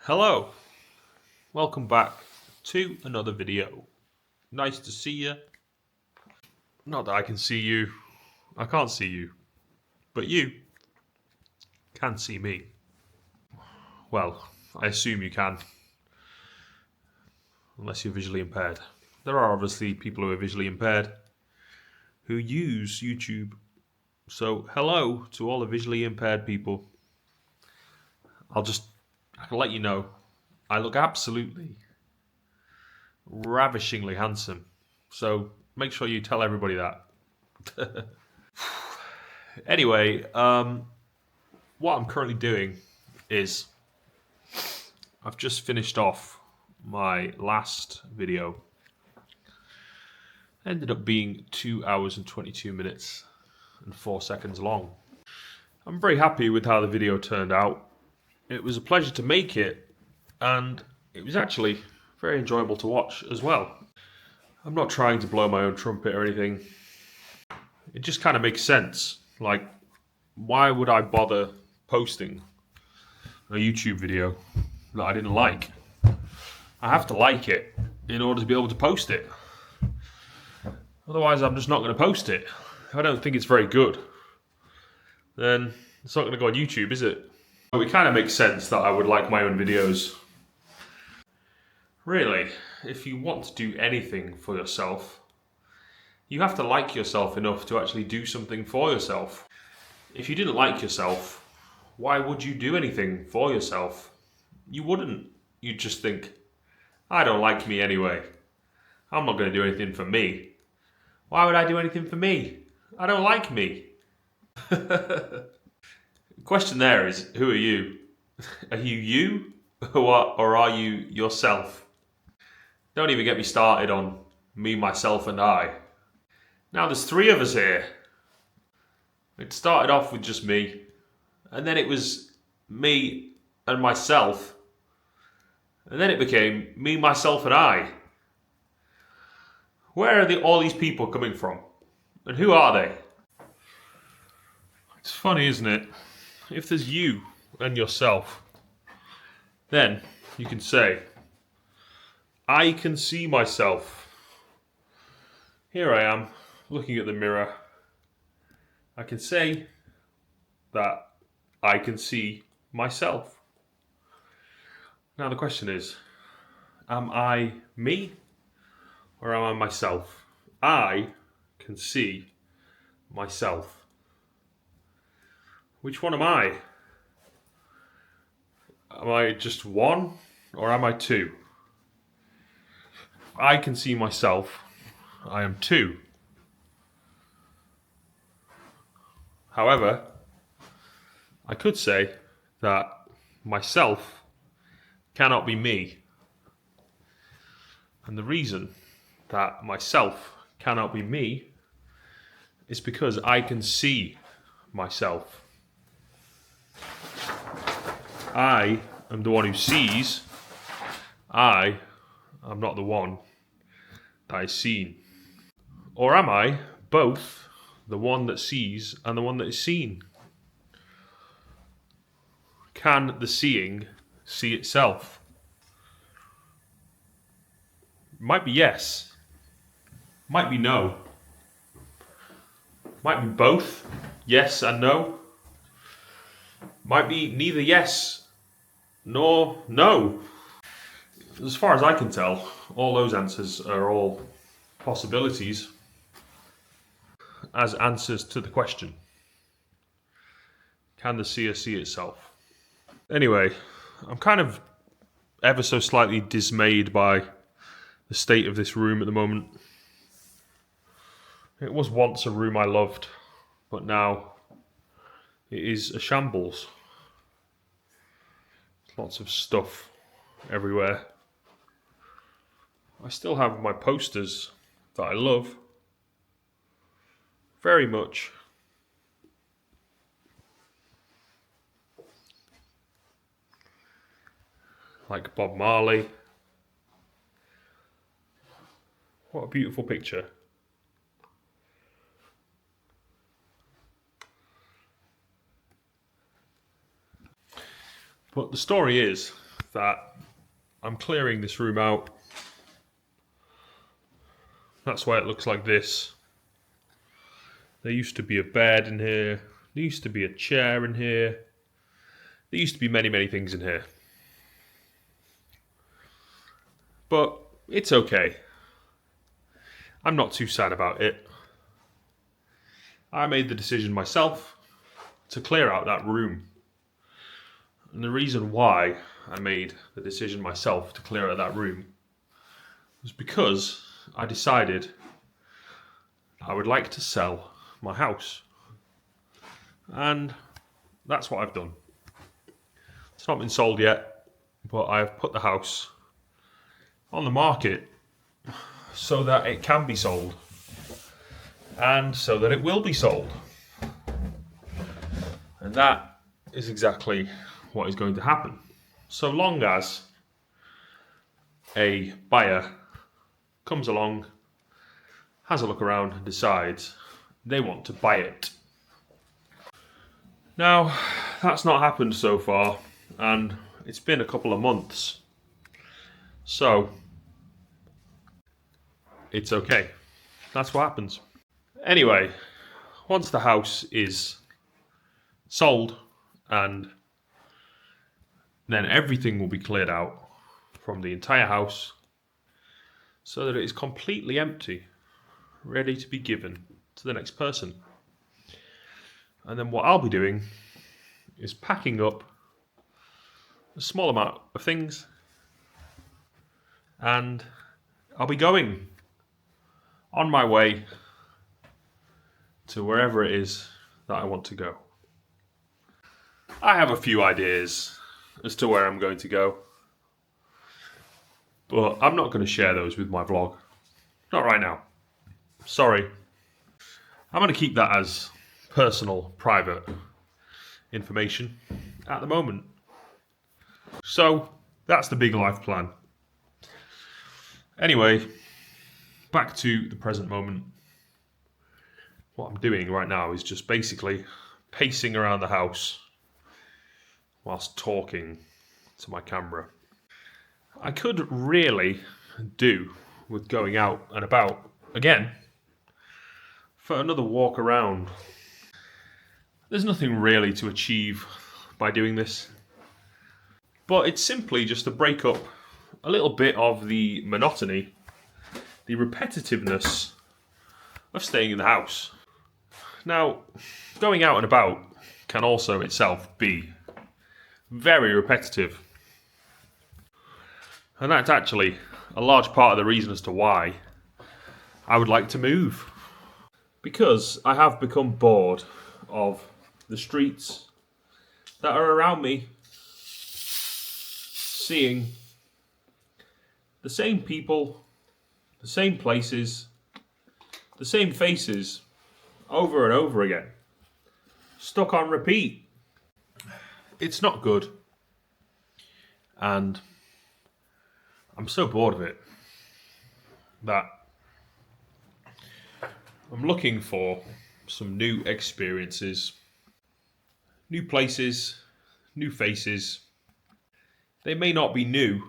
Hello, welcome back to another video. Nice to see you. Not that I can see you, I can't see you, but you can see me. Well, I assume you can, unless you're visually impaired. There are obviously people who are visually impaired who use YouTube. So, hello to all the visually impaired people. I can let you know, I look absolutely ravishingly handsome. So, make sure you tell everybody that. Anyway, what I'm currently doing is I've just finished off my last video. Ended up being 2 hours and 22 minutes and 4 seconds long. I'm very happy with how the video turned out. It was a pleasure to make it, and it was actually very enjoyable to watch as well. I'm not trying to blow my own trumpet or anything. It just kind of makes sense. Like, why would I bother posting a YouTube video that I didn't like? I have to like it in order to be able to post it. Otherwise, I'm just not going to post it. If I don't think it's very good, then it's not going to go on YouTube, is it? So it kind of makes sense that I would like my own videos. Really, if you want to do anything for yourself, you have to like yourself enough to actually do something for yourself. If you didn't like yourself, why would you do anything for yourself? You wouldn't. You'd just think, I don't like me anyway. I'm not going to do anything for me. Why would I do anything for me? I don't like me. The question there is, who are you? Are you or are you yourself? Don't even get me started on me, myself and I. Now there's three of us here. It started off with just me, and then it was me and myself, and then it became me, myself and I. Where are all these people coming from? And who are they? It's funny, isn't it? If there's you and yourself, then you can say, I can see myself. Here I am, looking at the mirror. I can say that I can see myself. Now the question is, am I me? Or am I myself? I can see myself. Which one am I? Am I just one or am I two? I can see myself. I am two. However, I could say that myself cannot be me. And the reason that myself cannot be me is because I can see myself. I am the one who sees. I am not the one that is seen. Or am I both the one that sees and the one that is seen? Can the seeing see itself? Might be yes. Might be no. Might be both, yes and no. Might be neither yes nor no. As far as I can tell, all those answers are all possibilities as answers to the question. Can the seer see itself? Anyway, I'm kind of ever so slightly dismayed by the state of this room at the moment. It was once a room I loved, but now it is a shambles. Lots of stuff everywhere. I still have my posters that I love very much. Like Bob Marley. What a beautiful picture. But the story is that I'm clearing this room out. That's why it looks like this. There used to be a bed in here. There used to be a chair in here. There used to be many, many things in here. But it's okay. I'm not too sad about it. I made the decision myself to clear out that room. And the reason why I made the decision myself to clear out that room was because I decided I would like to sell my house. And that's what I've done. It's not been sold yet, but I've put the house on the market so that it can be sold and so that it will be sold. And that is exactly what is going to happen. So long as a buyer comes along, has a look around and decides they want to buy it. Now, that's not happened so far, and it's been a couple of months. So, it's okay. That's what happens. Anyway, once the house is sold, and then everything will be cleared out from the entire house so that it is completely empty, ready to be given to the next person. And then what I'll be doing is packing up a small amount of things, and I'll be going on my way to wherever it is that I want to go. I have a few ideas as to where I'm going to go, but I'm not going to share those with my vlog. Not right now. Sorry. I'm going to keep that as personal, private information at the moment. So, that's the big life plan. Anyway, back to the present moment. What I'm doing right now is just basically pacing around the house whilst talking to my camera. I could really do with going out and about again for another walk around. There's nothing really to achieve by doing this, but it's simply just to break up a little bit of the monotony, the repetitiveness of staying in the house. Now, going out and about can also itself be very repetitive. And that's actually a large part of the reason as to why I would like to move. Because I have become bored of the streets that are around me, seeing the same people, the same places, the same faces over and over again, stuck on repeat. It's not good, and I'm so bored of it that I'm looking for some new experiences, new places, new faces. They may not be new,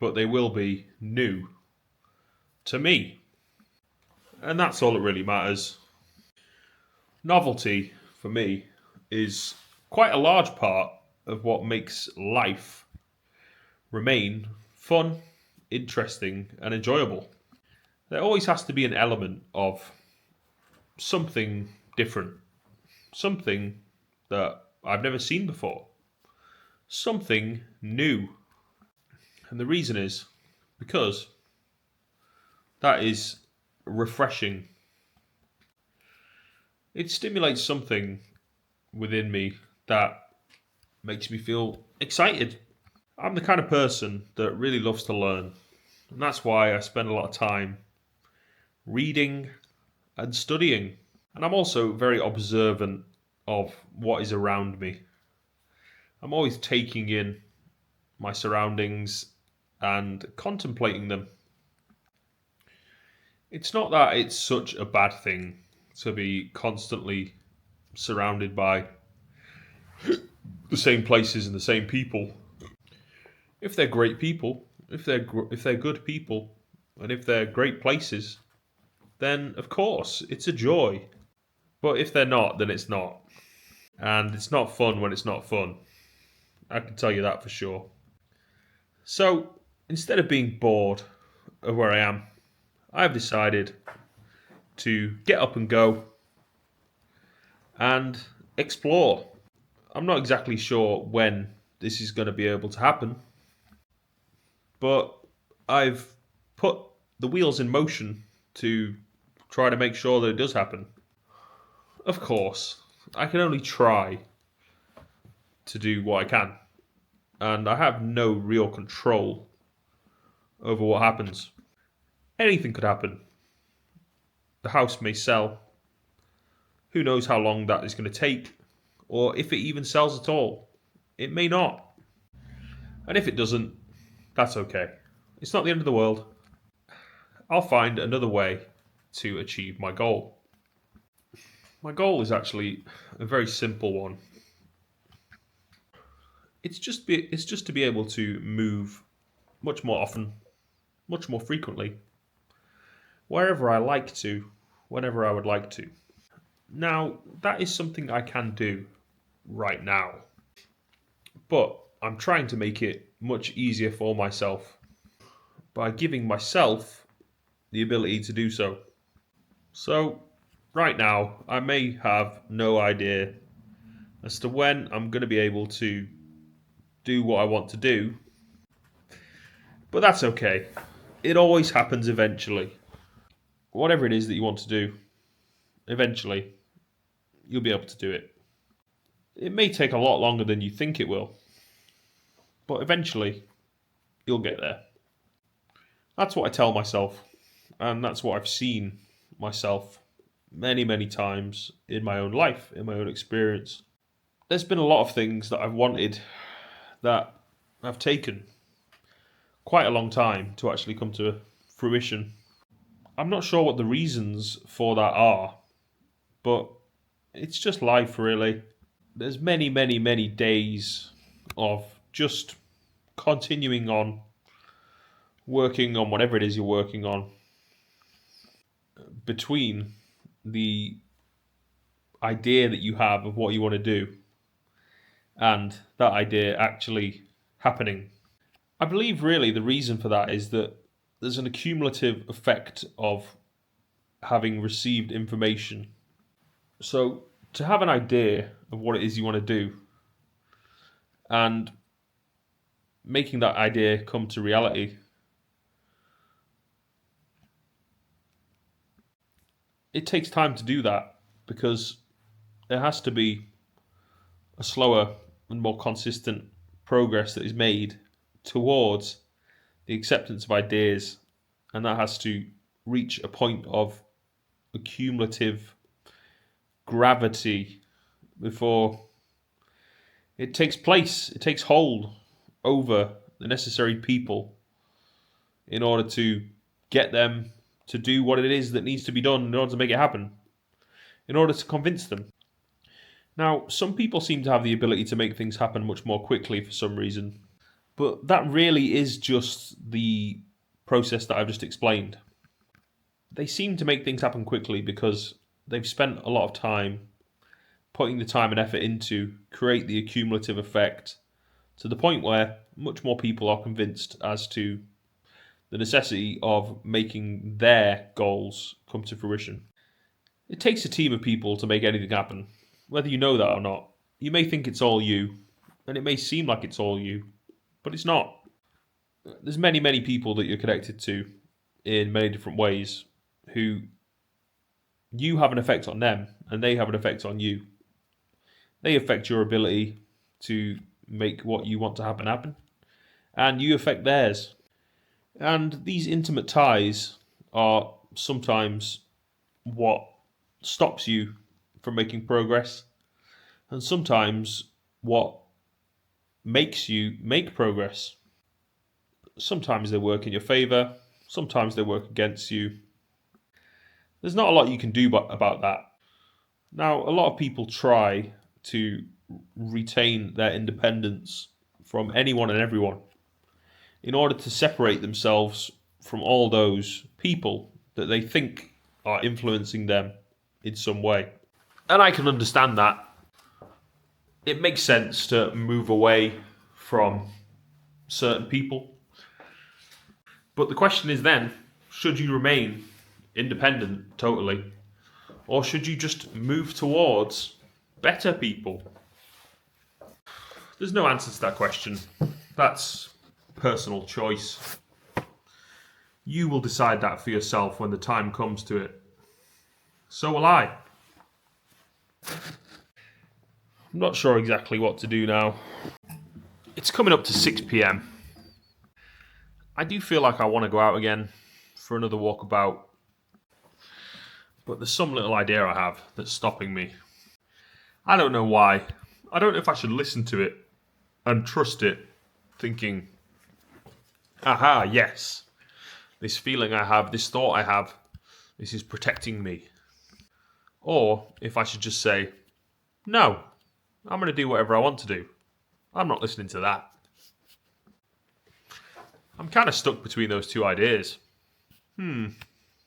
but they will be new to me. And that's all that really matters. Novelty, for me, is quite a large part of what makes life remain fun, interesting, and enjoyable. There always has to be an element of something different, something that I've never seen before, something new. And the reason is because that is refreshing. It stimulates something within me that makes me feel excited. I'm the kind of person that really loves to learn, and that's why I spend a lot of time reading and studying. And I'm also very observant of what is around me. I'm always taking in my surroundings and contemplating them. It's not that it's such a bad thing to be constantly surrounded by the same places and the same people. If they're great people, if they're good people, and if they're great places, then of course it's a joy. But if they're not, then it's not. And it's not fun when it's not fun. I can tell you that for sure. So instead of being bored of where I am, I've decided to get up and go and explore. I'm not exactly sure when this is going to be able to happen, but I've put the wheels in motion to try to make sure that it does happen. Of course, I can only try to do what I can, and I have no real control over what happens. Anything could happen. The house may sell. Who knows how long that is going to take, or if it even sells at all. It may not. And if it doesn't, that's okay. It's not the end of the world. I'll find another way to achieve my goal. My goal is actually a very simple one. It's just to be able to move much more often, much more frequently, wherever I like to, whenever I would like to. Now, that is something I can do right now, but I'm trying to make it much easier for myself by giving myself the ability to do so. So, right now, I may have no idea as to when I'm going to be able to do what I want to do, but that's okay. It always happens eventually. Whatever it is that you want to do, eventually, you'll be able to do it. It may take a lot longer than you think it will, but eventually, you'll get there. That's what I tell myself, and that's what I've seen myself many, many times in my own life, in my own experience. There's been a lot of things that I've wanted that have taken quite a long time to actually come to fruition. I'm not sure what the reasons for that are, but it's just life, really. There's many, many, many days of just continuing on, working on whatever it is you're working on, between the idea that you have of what you want to do and that idea actually happening. I believe really the reason for that is that there's an accumulative effect of having received information. So to have an idea of what it is you want to do and making that idea come to reality, it takes time to do that because there has to be a slower and more consistent progress that is made towards the acceptance of ideas, and that has to reach a point of accumulative gravity before it takes place, it takes hold over the necessary people in order to get them to do what it is that needs to be done in order to make it happen, in order to convince them. Now, some people seem to have the ability to make things happen much more quickly for some reason, but that really is just the process that I've just explained. They seem to make things happen quickly because they've spent a lot of time putting the time and effort into create the accumulative effect to the point where much more people are convinced as to the necessity of making their goals come to fruition. It takes a team of people to make anything happen, whether you know that or not. You may think it's all you, and it may seem like it's all you, but it's not. There's many, many people that you're connected to in many different ways who you have an effect on them and they have an effect on you. They affect your ability to make what you want to happen, and you affect theirs. And these intimate ties are sometimes what stops you from making progress, and sometimes what makes you make progress. Sometimes they work in your favour, sometimes they work against you. There's not a lot you can do about that. Now, a lot of people try to retain their independence from anyone and everyone. in order to separate themselves from all those people that they think are influencing them in some way. And I can understand that. It makes sense to move away from certain people. But the question is then, should you remain independent totally? Or should you just move towards better people? There's no answer to that question. That's personal choice. You will decide that for yourself when the time comes to it. So will I. I'm not sure exactly what to do now. It's coming up to 6 p.m. I do feel like I want to go out again for another walkabout. But there's some little idea I have that's stopping me. I don't know why. I don't know if I should listen to it and trust it, thinking, aha, yes. This feeling I have, this thought I have, this is protecting me. Or if I should just say, no, I'm going to do whatever I want to do. I'm not listening to that. I'm kind of stuck between those two ideas.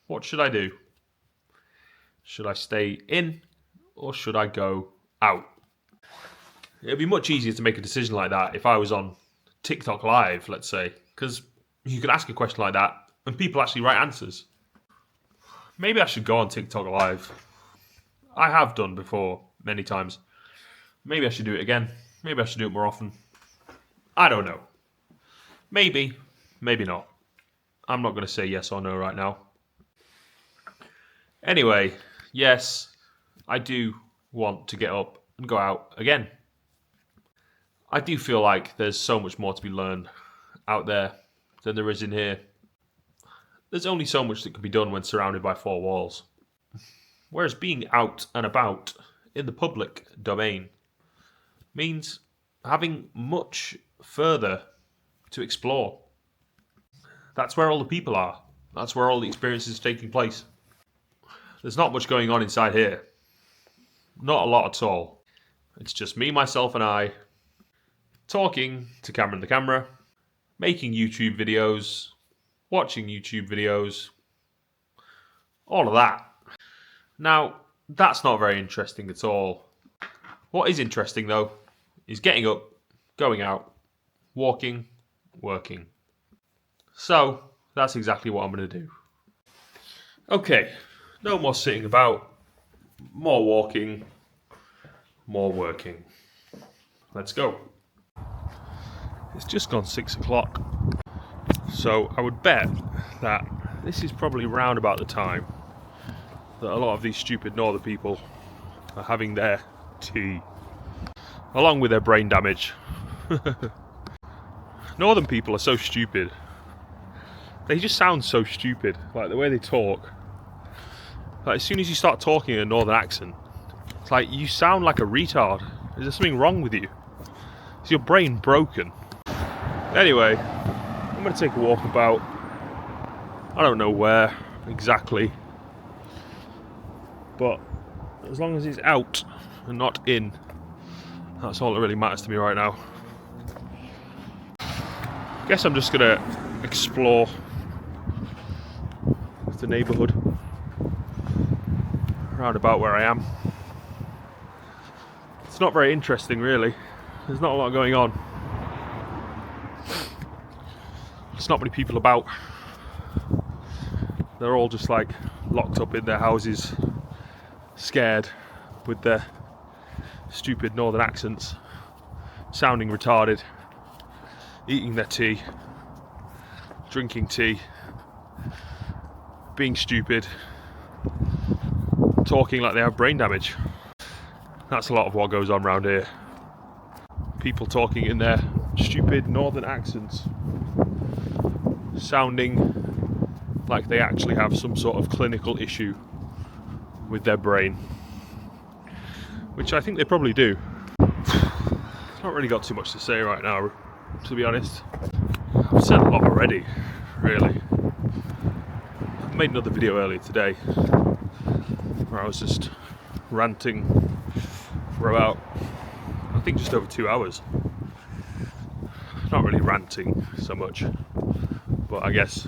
What should I do? Should I stay in or should I go out? It would be much easier to make a decision like that if I was on TikTok Live, let's say, because you could ask a question like that and people actually write answers. Maybe I should go on TikTok Live. I have done before, many times. Maybe I should do it again. Maybe I should do it more often. I don't know. Maybe, maybe not. I'm not going to say yes or no right now. Anyway, yes, I do want to get up and go out again. I do feel like there's so much more to be learned out there than there is in here. There's only so much that can be done when surrounded by four walls. Whereas being out and about in the public domain means having much further to explore. That's where all the people are. That's where all the experiences are taking place. There's not much going on inside here. Not a lot at all. It's just me, myself, and I talking to camera in the camera, making YouTube videos, watching YouTube videos, all of that. Now, that's not very interesting at all. What is interesting, though, is getting up, going out, walking, working. So, that's exactly what I'm going to do. Okay, no more sitting about, more walking, more working. Let's go. It's just gone 6 o'clock. So I would bet that this is probably round about the time that a lot of these stupid northern people are having their tea, along with their brain damage. Northern people are so stupid. They just sound so stupid, like the way they talk. Like as soon as you start talking in a northern accent, it's like you sound like a retard. Is there something wrong with you? Is your brain broken? Anyway, I'm going to take a walk about. I don't know where exactly, but as long as it's out and not in, that's all that really matters to me right now. I guess I'm just going to explore the neighbourhood round about where I am. It's not very interesting, really. There's not a lot going on. There's not many people about. They're all just like locked up in their houses, scared, with their stupid northern accents, sounding retarded, eating their tea, drinking tea, being stupid, talking like they have brain damage. That's a lot of what goes on around here. People talking in their stupid northern accents, sounding like they actually have some sort of clinical issue with their brain, which I think they probably do. I've not really got too much to say right now, to be honest. I've said a lot already, really. I made another video earlier today where I was just ranting for about, I think, just over 2 hours. Not really ranting so much, but I guess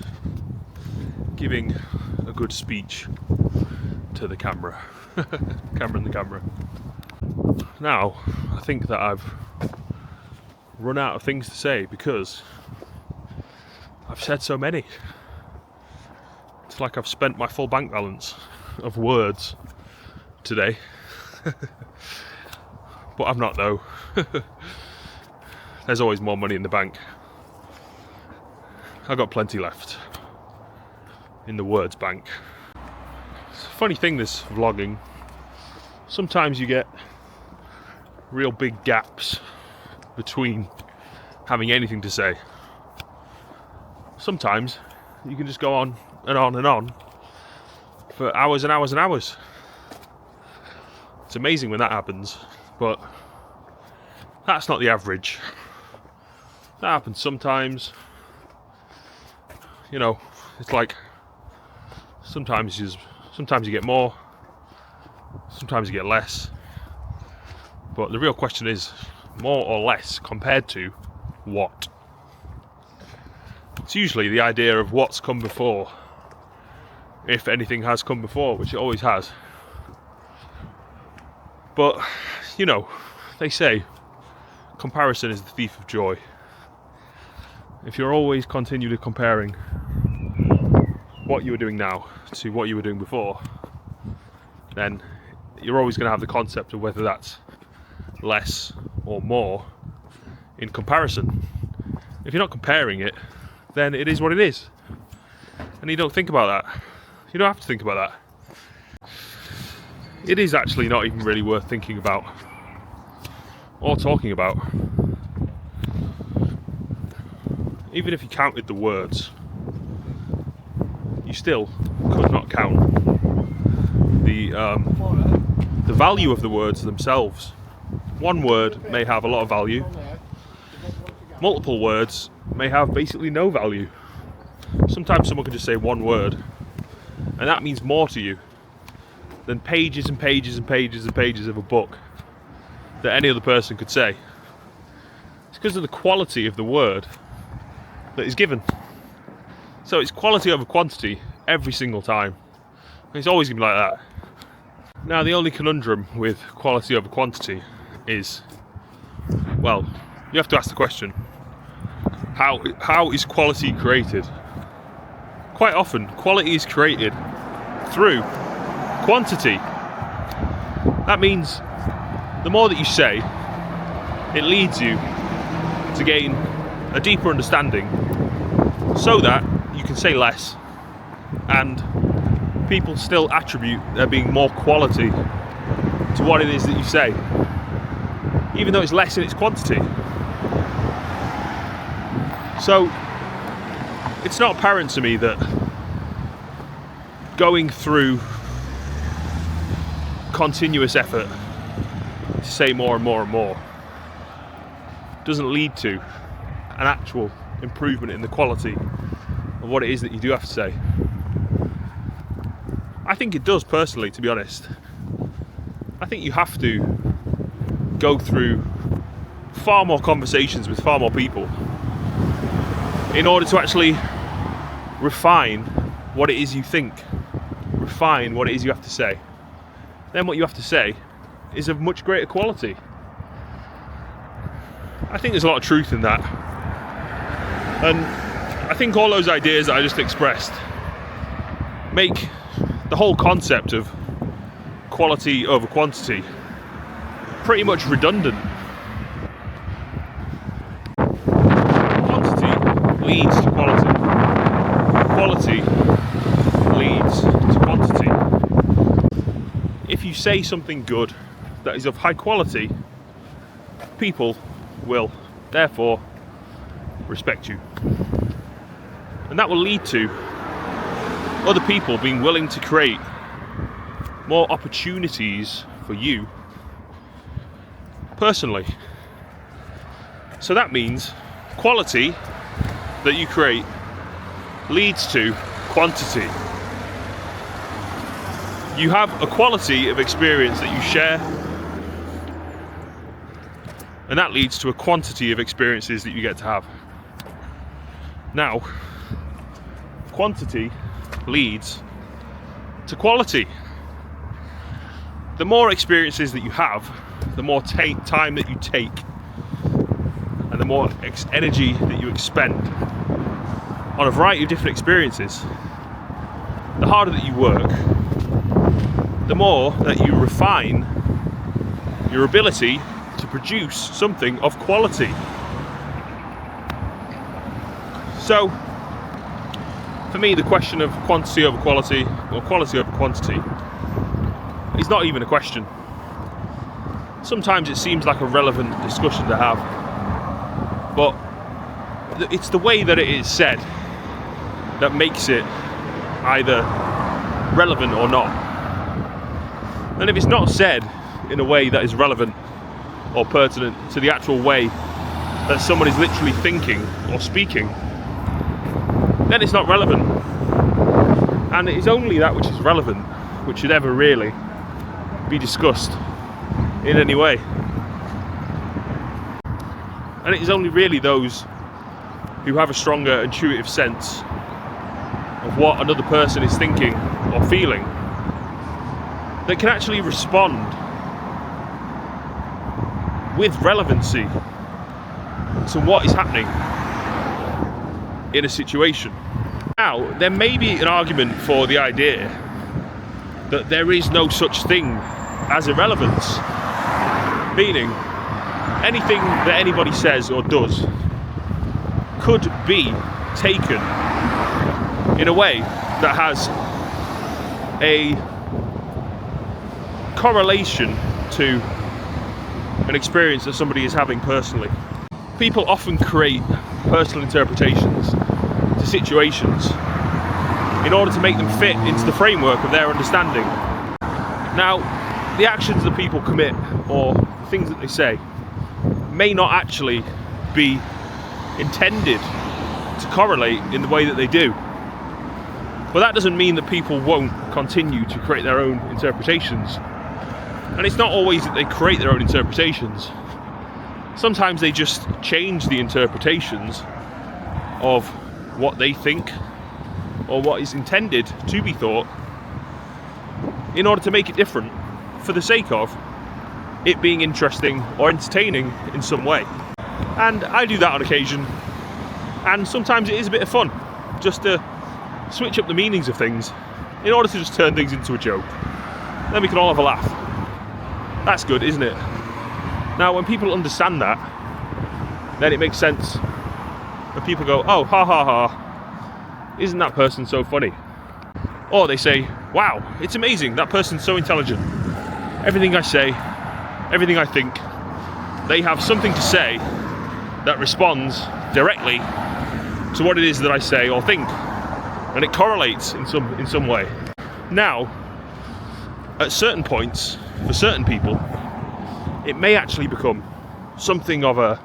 giving a good speech to the camera. Camera and the camera. Now, I think that I've run out of things to say because I've said so many. It's like I've spent my full bank balance of words today. But I'm not though. There's always more money in the bank. I've got plenty left in the words bank. It's a funny thing, this vlogging. Sometimes you get real big gaps between having anything to say. Sometimes you can just go on and on and on for hours and hours and hours. It's amazing when that happens, but that's not the average. That happens sometimes. You know, it's like sometimes you get more, sometimes you get less. But the real question is, more or less compared to what? It's usually the idea of what's come before, if anything has come before, which it always has. But, you know, they say comparison is the thief of joy. If you're always continually comparing what you were doing now to what you were doing before, then you're always going to have the concept of whether that's less or more in comparison. If you're not comparing it, then it is what it is. And you don't think about that. You don't have to think about that. It is actually not even really worth thinking about or talking about. Even if you counted the words, you still could not count the value of the words themselves. One word may have a lot of value. Multiple words may have basically no value. Sometimes someone can just say one word, and that means more to you than pages and pages and pages and pages of a book that any other person could say. It's because of the quality of the word that is given. So it's quality over quantity every single time. It's always going to be like that. Now, the only conundrum with quality over quantity is, well, you have to ask the question, how is quality created? Quite often, quality is created through quantity. That means the more that you say, it leads you to gain a deeper understanding so that you can say less and people still attribute there being more quality to what it is that you say, even though it's less in its quantity. So it's not apparent to me that going through continuous effort to say more and more and more doesn't lead to an actual improvement in the quality of what it is that you do have to say. I think it does, personally, to be honest. I think you have to go through far more conversations with far more people in order to actually refine what it is you think, refine what it is you have to say. Then what you have to say is of much greater quality. I think there's a lot of truth in that. And I think all those ideas that I just expressed make the whole concept of quality over quantity pretty much redundant. Quantity leads to quality. Quality leads to quantity. If you say something good that is of high quality, people will therefore respect you. And that will lead to other people being willing to create more opportunities for you personally. So that means quality that you create leads to quantity. You have a quality of experience that you share, and that leads to a quantity of experiences that you get to have. Now, quantity leads to quality. The more experiences that you have, the more time that you take, and the more energy that you expend on a variety of different experiences, the harder that you work, the more that you refine your ability to produce something of quality. So, for me, the question of quantity over quality, or quality over quantity, is not even a question. Sometimes it seems like a relevant discussion to have, but it's the way that it is said that makes it either relevant or not. And if it's not said in a way that is relevant or pertinent to the actual way that someone is literally thinking or speaking, then it's not relevant. And it is only that which is relevant which should ever really be discussed in any way. And it is only really those who have a stronger intuitive sense of what another person is thinking or feeling that can actually respond with relevancy to what is happening in a situation. Now, there may be an argument for the idea that there is no such thing as irrelevance, meaning anything that anybody says or does could be taken in a way that has a correlation to an experience that somebody is having personally. People often create personal interpretations to situations in order to make them fit into the framework of their understanding. Now, the actions that people commit or the things that they say may not actually be intended to correlate in the way that they do. But that doesn't mean that people won't continue to create their own interpretations. And it's not always that they create their own interpretations. Sometimes they just change the interpretations of what they think or what is intended to be thought in order to make it different for the sake of it being interesting or entertaining in some way. And I do that on occasion, and sometimes it is a bit of fun just to switch up the meanings of things in order to just turn things into a joke. Then we can all have a laugh. That's good, isn't it? Now, when people understand that, then it makes sense. When people go, oh, ha ha ha, isn't that person so funny? Or they say, wow, it's amazing, that person's so intelligent. Everything I say, everything I think, they have something to say that responds directly to what it is that I say or think. And it correlates in some way. Now, at certain points, for certain people, it may actually become something of a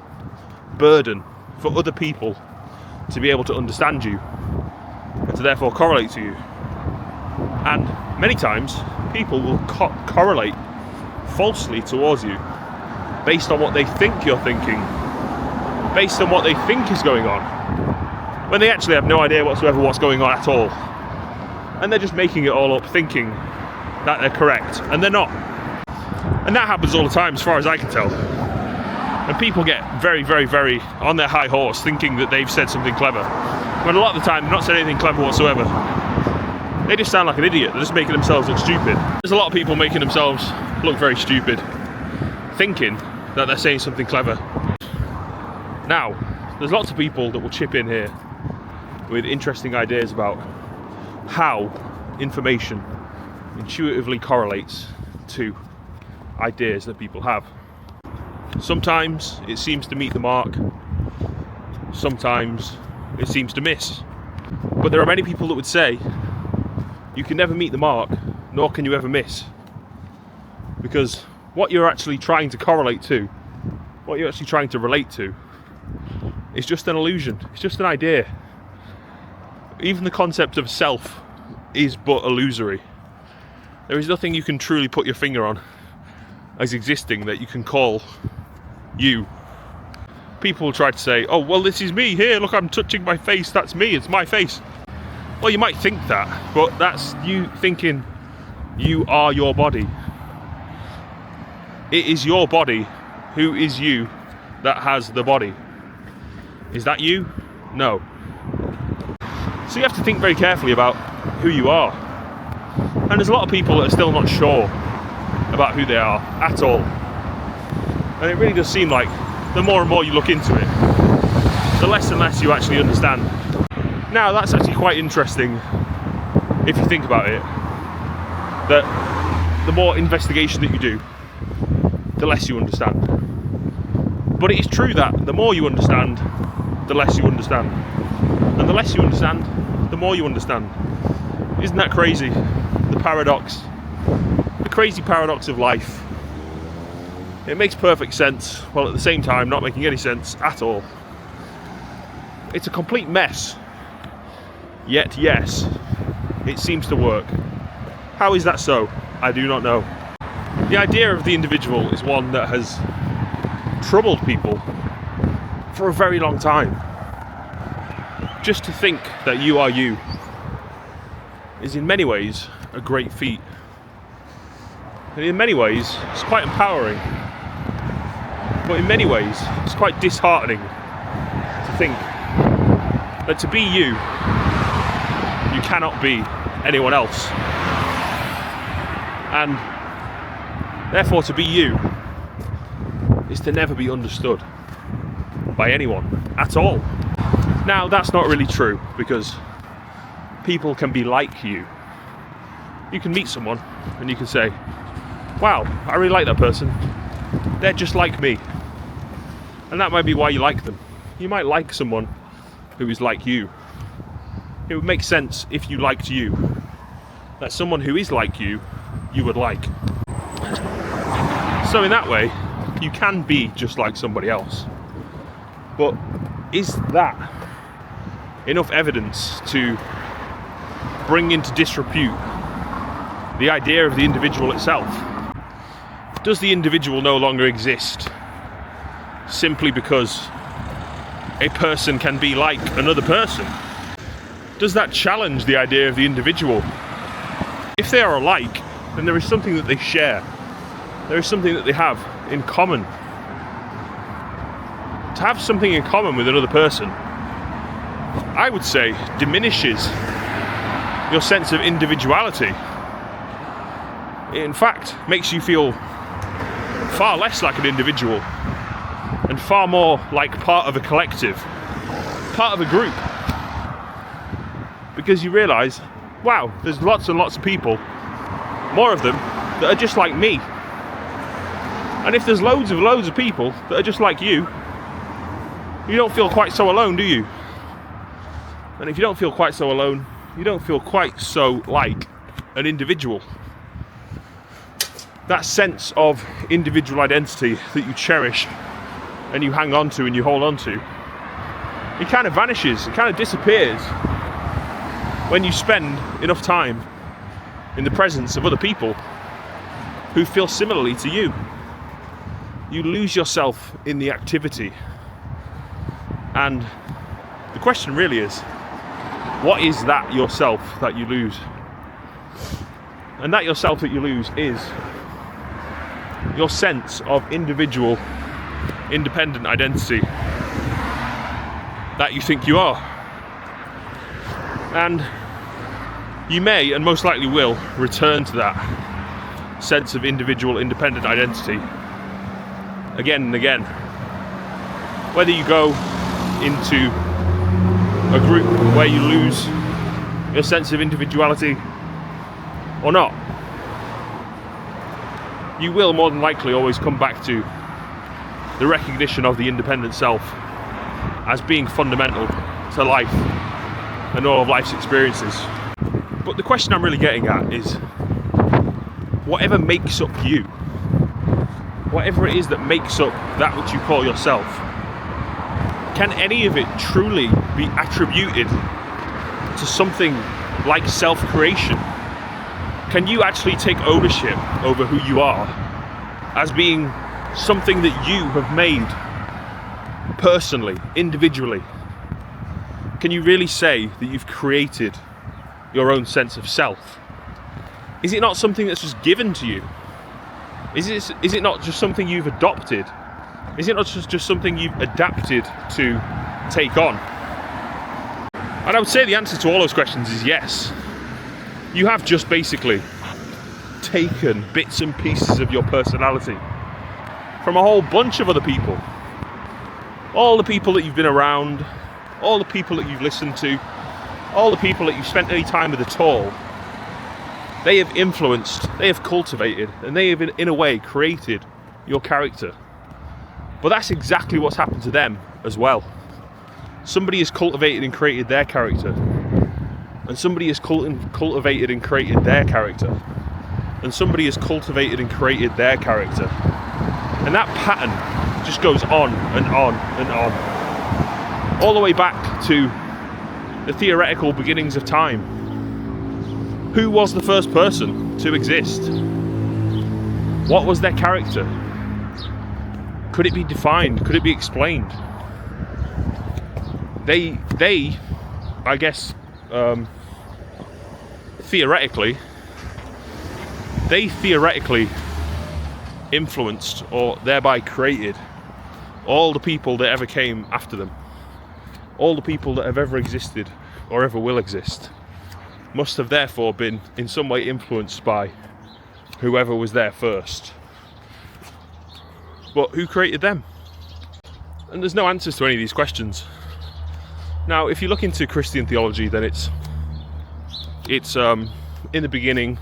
burden for other people to be able to understand you and to therefore correlate to you. And many times, people will correlate falsely towards you based on what they think you're thinking, based on what they think is going on, when they actually have no idea whatsoever what's going on at all. And they're just making it all up, thinking that they're correct, and they're not. And that happens all the time, as far as I can tell. And people get very, very, very on their high horse, thinking that they've said something clever, when a lot of the time they've not said anything clever whatsoever. They just sound like an idiot. They're just making themselves look stupid. There's a lot of people making themselves look very stupid, thinking that they're saying something clever. Now, there's lots of people that will chip in here with interesting ideas about how information intuitively correlates to ideas that people have. Sometimes it seems to meet the mark, sometimes it seems to miss. But there are many people that would say you can never meet the mark, nor can you ever miss. Because what you're actually trying to correlate to, what you're actually trying to relate to, is just an illusion, it's just an idea. Even the concept of self is but illusory. There is nothing you can truly put your finger on as existing that you can call you. people will try to say, oh, well, this is me here, look, I'm touching my face, that's me, it's my face. Well, you might think that, but that's you thinking you are your body. It is your body who is you that has the body. Is that you? No. So you have to think very carefully about who you are. And there's a lot of people that are still not sure about who they are at all. And it really does seem like the more and more you look into it, the less and less you actually understand. Now, that's actually quite interesting if you think about it, that the more investigation that you do, the less you understand. But it is true that the more you understand, the less you understand. And the less you understand, the more you understand. Isn't that crazy? The paradox. The crazy paradox of life. It makes perfect sense, while at the same time not making any sense at all. It's a complete mess. Yet, yes, it seems to work. How is that so? I do not know. The idea of the individual is one that has troubled people for a very long time. Just to think that you are you is in many ways a great feat. And in many ways, it's quite empowering. But in many ways, it's quite disheartening to think that to be you, you cannot be anyone else. And therefore, to be you is to never be understood by anyone at all. Now, that's not really true, because people can be like you. You can meet someone and you can say, wow, I really like that person. They're just like me. And that might be why you like them. You might like someone who is like you. It would make sense if you liked you, that someone who is like you would like. So in that way, you can be just like somebody else. But is that enough evidence to bring into disrepute the idea of the individual itself? Does the individual no longer exist simply because a person can be like another person? Does that challenge the idea of the individual? If they are alike, then there is something that they share. There is something that they have in common. To have something in common with another person, I would say, diminishes your sense of individuality. It in fact makes you feel far less like an individual and far more like part of a collective, part of a group. Because you realise, wow, there's lots and lots of people, more of them, that are just like me. And if there's loads of people that are just like you, you don't feel quite so alone, do you? And if you don't feel quite so alone, you don't feel quite so like an individual. That sense of individual identity that you cherish and you hang on to and you hold on to, it kind of vanishes, it kind of disappears when you spend enough time in the presence of other people who feel similarly to you. You lose yourself in the activity. And the question really is, what is that yourself that you lose? And that yourself that you lose is your sense of individual, independent identity that you think you are. And you may, and most likely will, return to that sense of individual, independent identity again and again. Whether you go into a group where you lose your sense of individuality or not, you will more than likely always come back to the recognition of the independent self as being fundamental to life and all of life's experiences. But the question I'm really getting at is, whatever makes up you, whatever it is that makes up that which you call yourself, can any of it truly be attributed to something like self-creation? Can you actually take ownership over who you are as being something that you have made? personally, individually, can you really say that you've created your own sense of self? Is it not something that's just given to you? Is it not just something you've adopted? Is it not just something you've adapted to take on? And I would say the answer to all those questions is yes. You have just basically taken bits and pieces of your personality from a whole bunch of other people. All the people that you've been around, all the people that you've listened to, all the people that you've spent any time with at all. They have influenced, they have cultivated, and they have in a way created your character. But that's exactly what's happened to them as well. Somebody has cultivated and created their character, and somebody has cultivated and created their character, and somebody has cultivated and created their character. And that pattern just goes on and on and on, all the way back to the theoretical beginnings of time. Who was the first person to exist? What was their character? Could it be defined? Could it be explained? They I guess, theoretically influenced or thereby created all the people that ever came after them. All the people that have ever existed or ever will exist must have therefore been in some way influenced by whoever was there first. But who created them? And there's no answers to any of these questions. Now, if you look into Christian theology, then it's in the beginning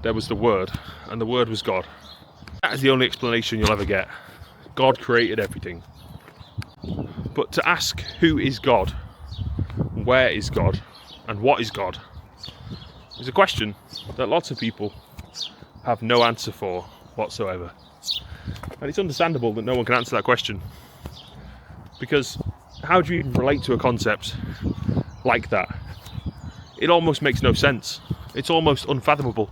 there was the Word, and the Word was God. That is the only explanation you'll ever get. God created everything. But to ask who is God, where is God, and what is God is a question that lots of people have no answer for whatsoever. And it's understandable that no one can answer that question, because how do you even relate to a concept like that? It almost makes no sense. It's almost unfathomable.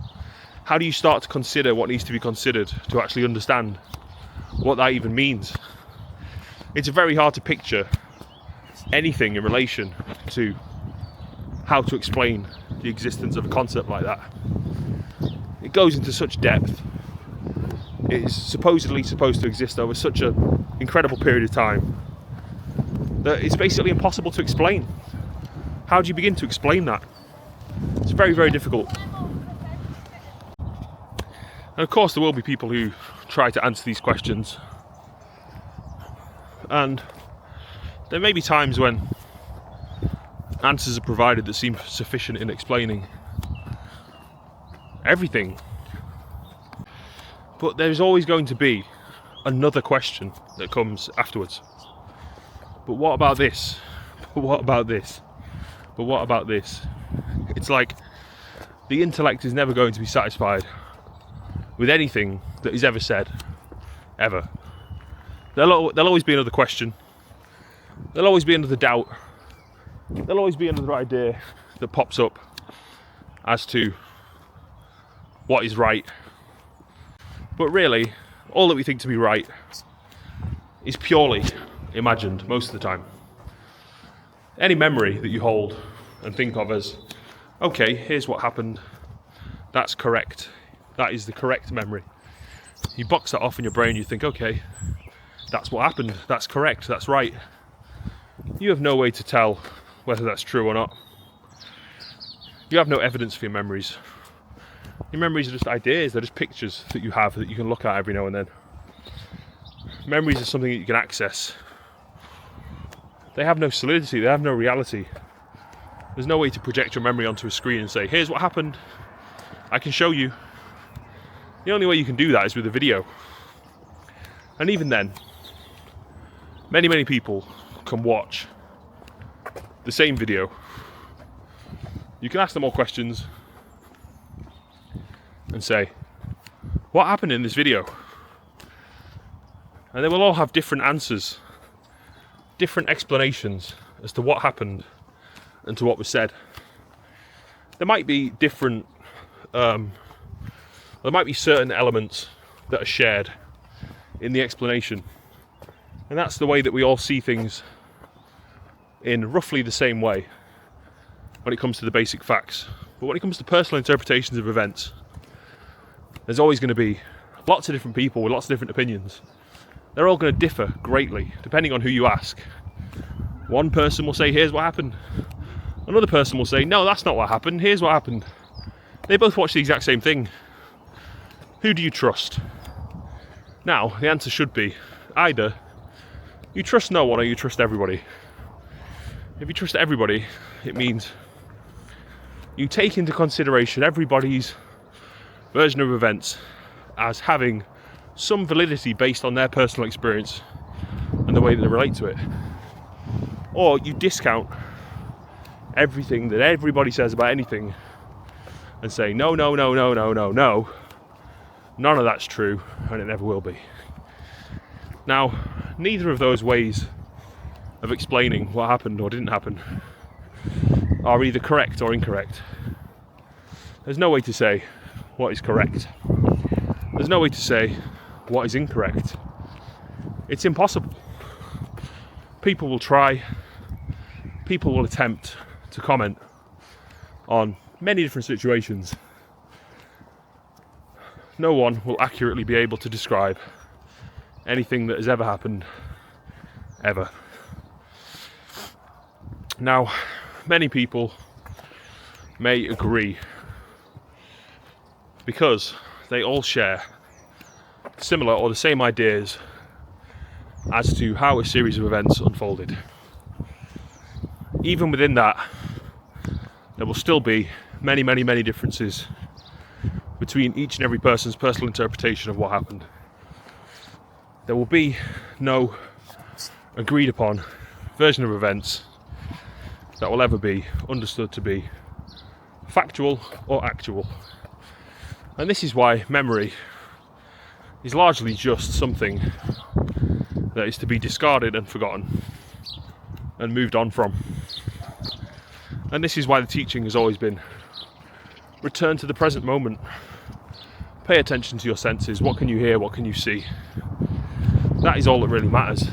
How do you start to consider what needs to be considered to actually understand what that even means? It's very hard to picture anything in relation to how to explain the existence of a concept like that. It goes into such depth. It is supposedly supposed to exist over such an incredible period of time that it's basically impossible to explain. How do you begin to explain that? It's very, very difficult. And of course there will be people who try to answer these questions, and there may be times when answers are provided that seem sufficient in explaining everything. But there's always going to be another question that comes afterwards. But what about this? But what about this? But what about this? It's like the intellect is never going to be satisfied with anything that is ever said, ever. There'll always be another question. There'll always be another doubt. There'll always be another idea that pops up as to what is right. But really, all that we think to be right is purely imagined most of the time. Any memory that you hold and think of as, okay, here's what happened, that's correct, that is the correct memory. You box that off in your brain, you think, okay, that's what happened, that's correct, that's right. You have no way to tell whether that's true or not. You have no evidence for your memories. Your memories are just ideas, they're just pictures that you have that you can look at every now and then. Memories are something that you can access. They have no solidity, they have no reality. There's no way to project your memory onto a screen and say, here's what happened, I can show you. The only way you can do that is with a video. And even then, many people can watch the same video. You can ask them all questions and say, what happened in this video? And they will all have different answers, different explanations as to what happened and to what was said. There might be different, there might be certain elements that are shared in the explanation. And that's the way that we all see things in roughly the same way when it comes to the basic facts. But when it comes to personal interpretations of events, there's always going to be lots of different people with lots of different opinions. They're all going to differ greatly depending on who you ask. One person will say, here's what happened. Another person will say, no, that's not what happened, here's what happened. They both watch the exact same thing. Who do you trust? Now, the answer should be either you trust no one or you trust everybody. If you trust everybody, it means you take into consideration everybody's version of events as having some validity based on their personal experience and the way that they relate to it. Or you discount everything that everybody says about anything and say, no, none of that's true and it never will be. Now, neither of those ways of explaining what happened or didn't happen are either correct or incorrect. There's no way to say what is correct. There's no way to say what is incorrect. It's impossible. People will try, people will attempt to comment on many different situations. No one will accurately be able to describe anything that has ever happened, ever. Now, many people may agree because they all share similar or the same ideas as to how a series of events unfolded. Even within that, there will still be many differences between each and every person's personal interpretation of what happened. There will be no agreed upon version of events that will ever be understood to be factual or actual. And this is why memory is largely just something that is to be discarded and forgotten and moved on from. And this is why the teaching has always been return to the present moment. Pay attention to your senses. What can you hear? What can you see? That is all that really matters.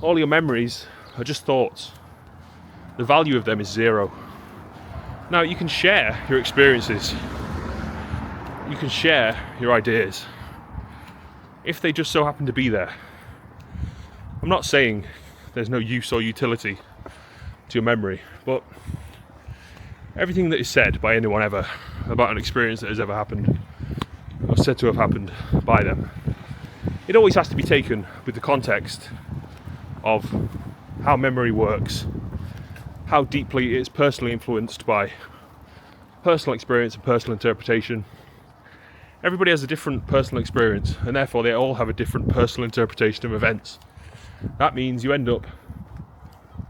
All your memories are just thoughts. The value of them is zero. Now, you can share your experiences. You can share your ideas if they just so happen to be there. I'm not saying there's no use or utility to your memory, but everything that is said by anyone ever about an experience that has ever happened or said to have happened by them, it always has to be taken with the context of how memory works, how deeply it's personally influenced by personal experience and personal interpretation. Everybody has a different personal experience, and therefore they all have a different personal interpretation of events. That means you end up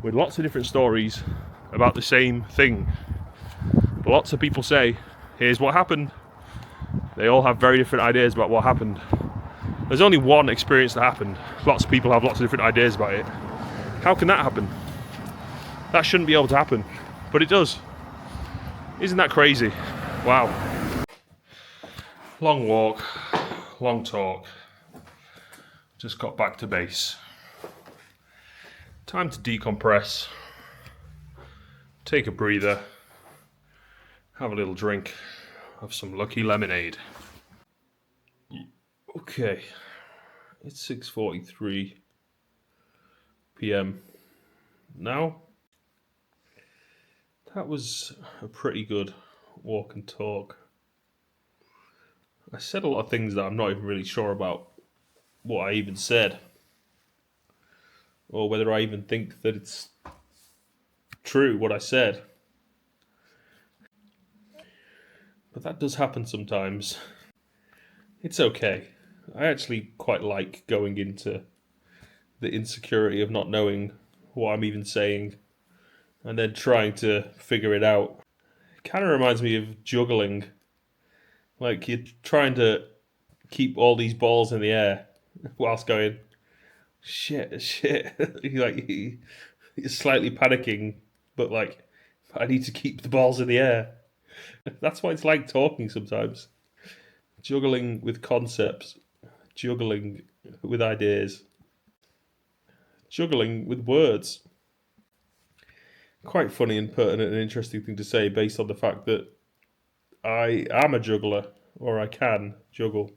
with lots of different stories about the same thing. Lots of people say, here's what happened. They all have very different ideas about what happened. There's only one experience that happened. Lots of people have lots of different ideas about it. How can that happen? That shouldn't be able to happen, but it does. Isn't that crazy? Wow. Long walk, long talk. Just got back to base. Time to decompress. Take a breather. Have a little drink of some Lucky Lemonade. Okay, it's 6:43 p.m. now. That was a pretty good walk and talk. I said a lot of things that I'm not even really sure about what I even said, or whether I even think that it's true what I said. But that does happen sometimes. It's okay. I actually quite like going into the insecurity of not knowing what I'm even saying and then trying to figure it out. It kind of reminds me of juggling. Like you're trying to keep all these balls in the air whilst going, shit. You're slightly panicking, but like, I need to keep the balls in the air. That's why it's like talking sometimes. Juggling with concepts, juggling with ideas. juggling with words. Quite funny and pertinent and interesting thing to say based on the fact that I am a juggler, or I can juggle.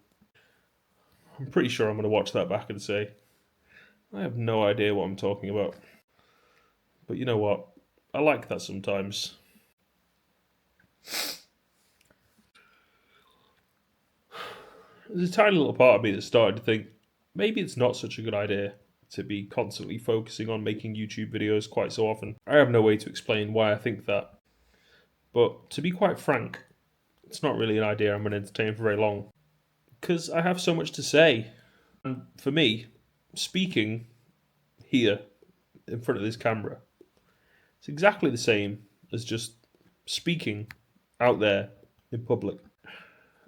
I'm pretty sure I'm going to watch that back and say, I have no idea what I'm talking about. But you know what? I like that sometimes. There's a tiny little part of me that started to think maybe it's not such a good idea to be constantly focusing on making YouTube videos quite so often. I have no way to explain why I think that. But to be quite frank, it's not really an idea I'm going to entertain for very long. Because I have so much to say. And for me, speaking here in front of this camera, it's exactly the same as just speaking out there in public.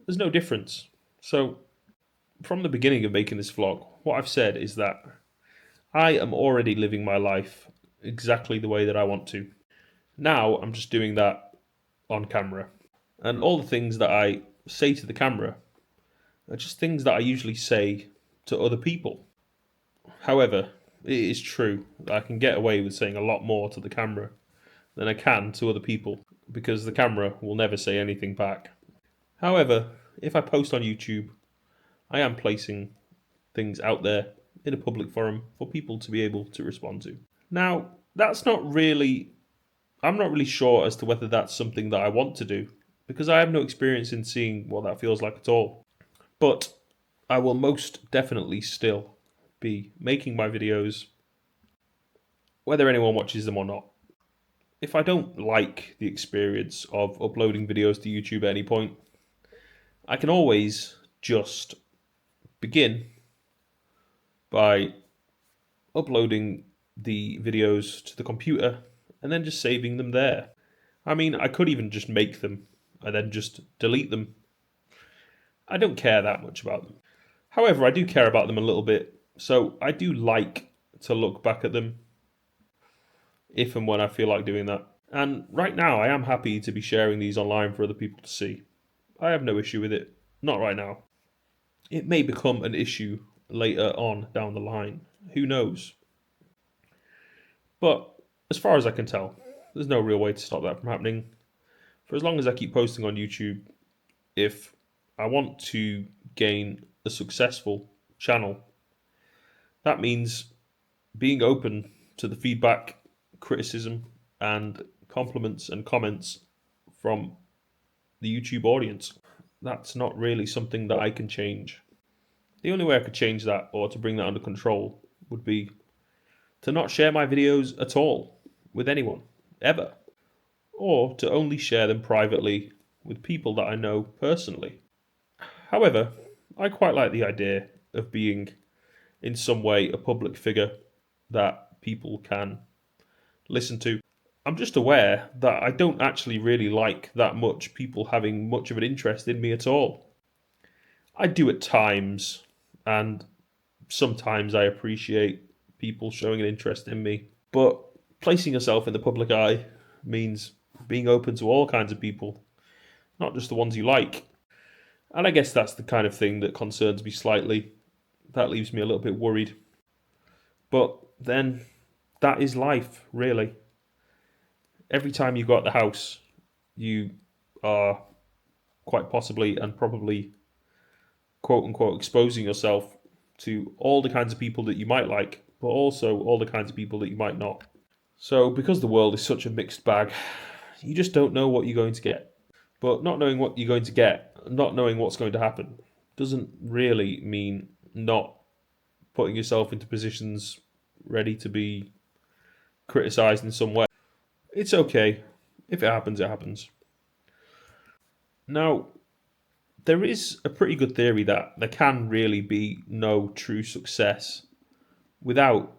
There's no difference. So, from the beginning of making this vlog, what I've said is that I am already living my life exactly the way that I want to. Now, I'm just doing that on camera. And all the things that I say to the camera are just things that I usually say to other people. However, it is true that I can get away with saying a lot more to the camera than I can to other people, because the camera will never say anything back. However, if I post on YouTube, I am placing things out there in a public forum for people to be able to respond to. Now, I'm not really sure as to whether that's something that I want to do, because I have no experience in seeing what that feels like at all. But I will most definitely still be making my videos, whether anyone watches them or not. If I don't like the experience of uploading videos to YouTube at any point, I can always just begin by uploading the videos to the computer and then just saving them there. I mean, I could even just make them and then just delete them. I don't care that much about them. However, I do care about them a little bit, so I do like to look back at them if and when I feel like doing that. And right now, I am happy to be sharing these online for other people to see. I have no issue with it. Not right now. It may become an issue later on down the line. Who knows? But as far as I can tell, there's no real way to stop that from happening. For as long as I keep posting on YouTube, if I want to gain a successful channel, that means being open to the feedback, criticism, and compliments and comments from the YouTube audience. That's not really something that I can change. The only way I could change that, or to bring that under control, would be to not share my videos at all with anyone, ever. Or to only share them privately with people that I know personally. However, I quite like the idea of being in some way a public figure that people can listen to. I'm just aware that I don't actually really like that much people having much of an interest in me at all. I do at times, and sometimes I appreciate people showing an interest in me. But placing yourself in the public eye means being open to all kinds of people, not just the ones you like. And I guess that's the kind of thing that concerns me slightly. That leaves me a little bit worried. But then, that is life, really. Every time you go out the house, you are quite possibly and probably, quote unquote, exposing yourself to all the kinds of people that you might like, but also all the kinds of people that you might not. So, because the world is such a mixed bag, you just don't know what you're going to get. But not knowing what you're going to get, not knowing what's going to happen, doesn't really mean not putting yourself into positions ready to be criticised in some way. It's okay. If it happens, it happens. Now, there is a pretty good theory that there can really be no true success without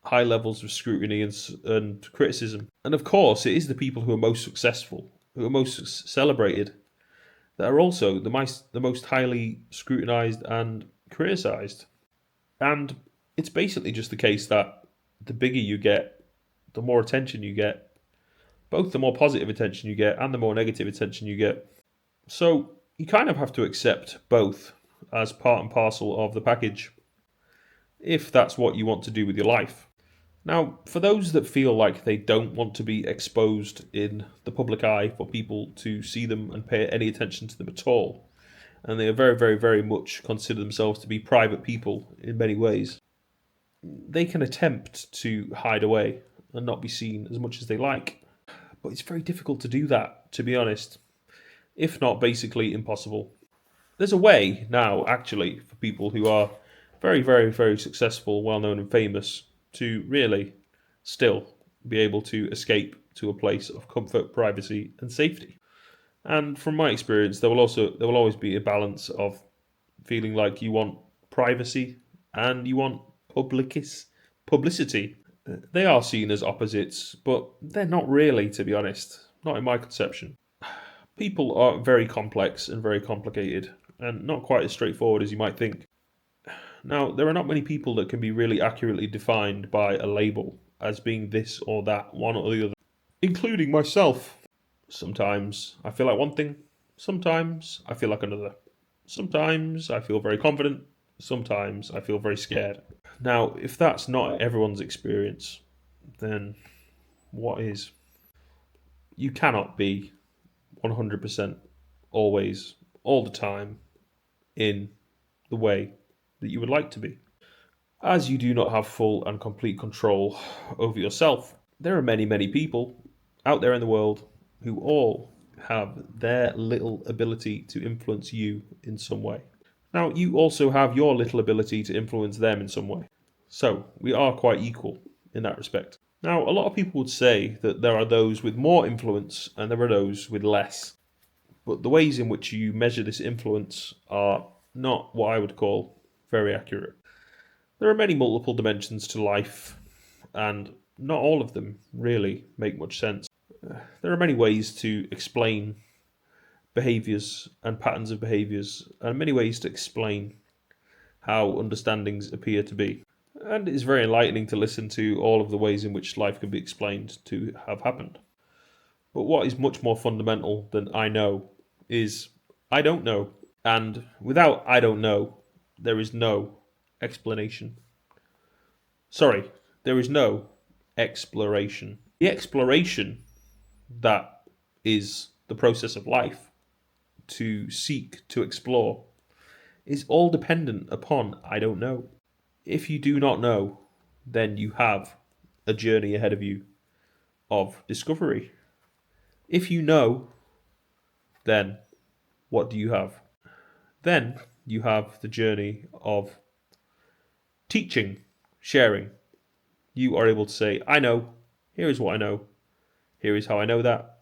high levels of scrutiny and criticism. And of course, it is the people who are most successful, who are most celebrated, that are also the most highly scrutinized and criticized. And it's basically just the case that the bigger you get, the more attention you get, both the more positive attention you get and the more negative attention you get. So you kind of have to accept both as part and parcel of the package, if that's what you want to do with your life. Now, for those that feel like they don't want to be exposed in the public eye for people to see them and pay any attention to them at all, and they are very, very, very much consider themselves to be private people in many ways, they can attempt to hide away and not be seen as much as they like. But it's very difficult to do that, to be honest, if not basically impossible. There's a way now, actually, for people who are very, very, very successful, well known, and famous to really still be able to escape to a place of comfort, privacy, and safety. And from my experience, there will always be a balance of feeling like you want privacy and you want publicity. They are seen as opposites, but they're not really, to be honest. Not in my conception. People are very complex and very complicated, and not quite as straightforward as you might think. Now, there are not many people that can be really accurately defined by a label as being this or that, one or the other, including myself. Sometimes I feel like one thing, sometimes I feel like another. Sometimes I feel very confident, sometimes I feel very scared. Now, if that's not everyone's experience, then what is? You cannot be 100% always, all the time, in the way that you would like to be, as you do not have full and complete control over yourself. There are many, many people out there in the world who all have their little ability to influence you in some way. Now, you also have your little ability to influence them in some way. So, we are quite equal in that respect. Now, a lot of people would say that there are those with more influence and there are those with less. But the ways in which you measure this influence are not what I would call very accurate. There are many multiple dimensions to life, and not all of them really make much sense. There are many ways to explain behaviours and patterns of behaviours, and many ways to explain how understandings appear to be. And it is very enlightening to listen to all of the ways in which life can be explained to have happened. But what is much more fundamental than I know is I don't know. And without I don't know, there is no explanation. Sorry, there is no exploration. The exploration that is the process of life, to seek, to explore, is all dependent upon I don't know. If you do not know, then you have a journey ahead of you of discovery. If you know, then what do you have? Then you have the journey of teaching, sharing. You are able to say, I know, here is what I know, here is how I know that,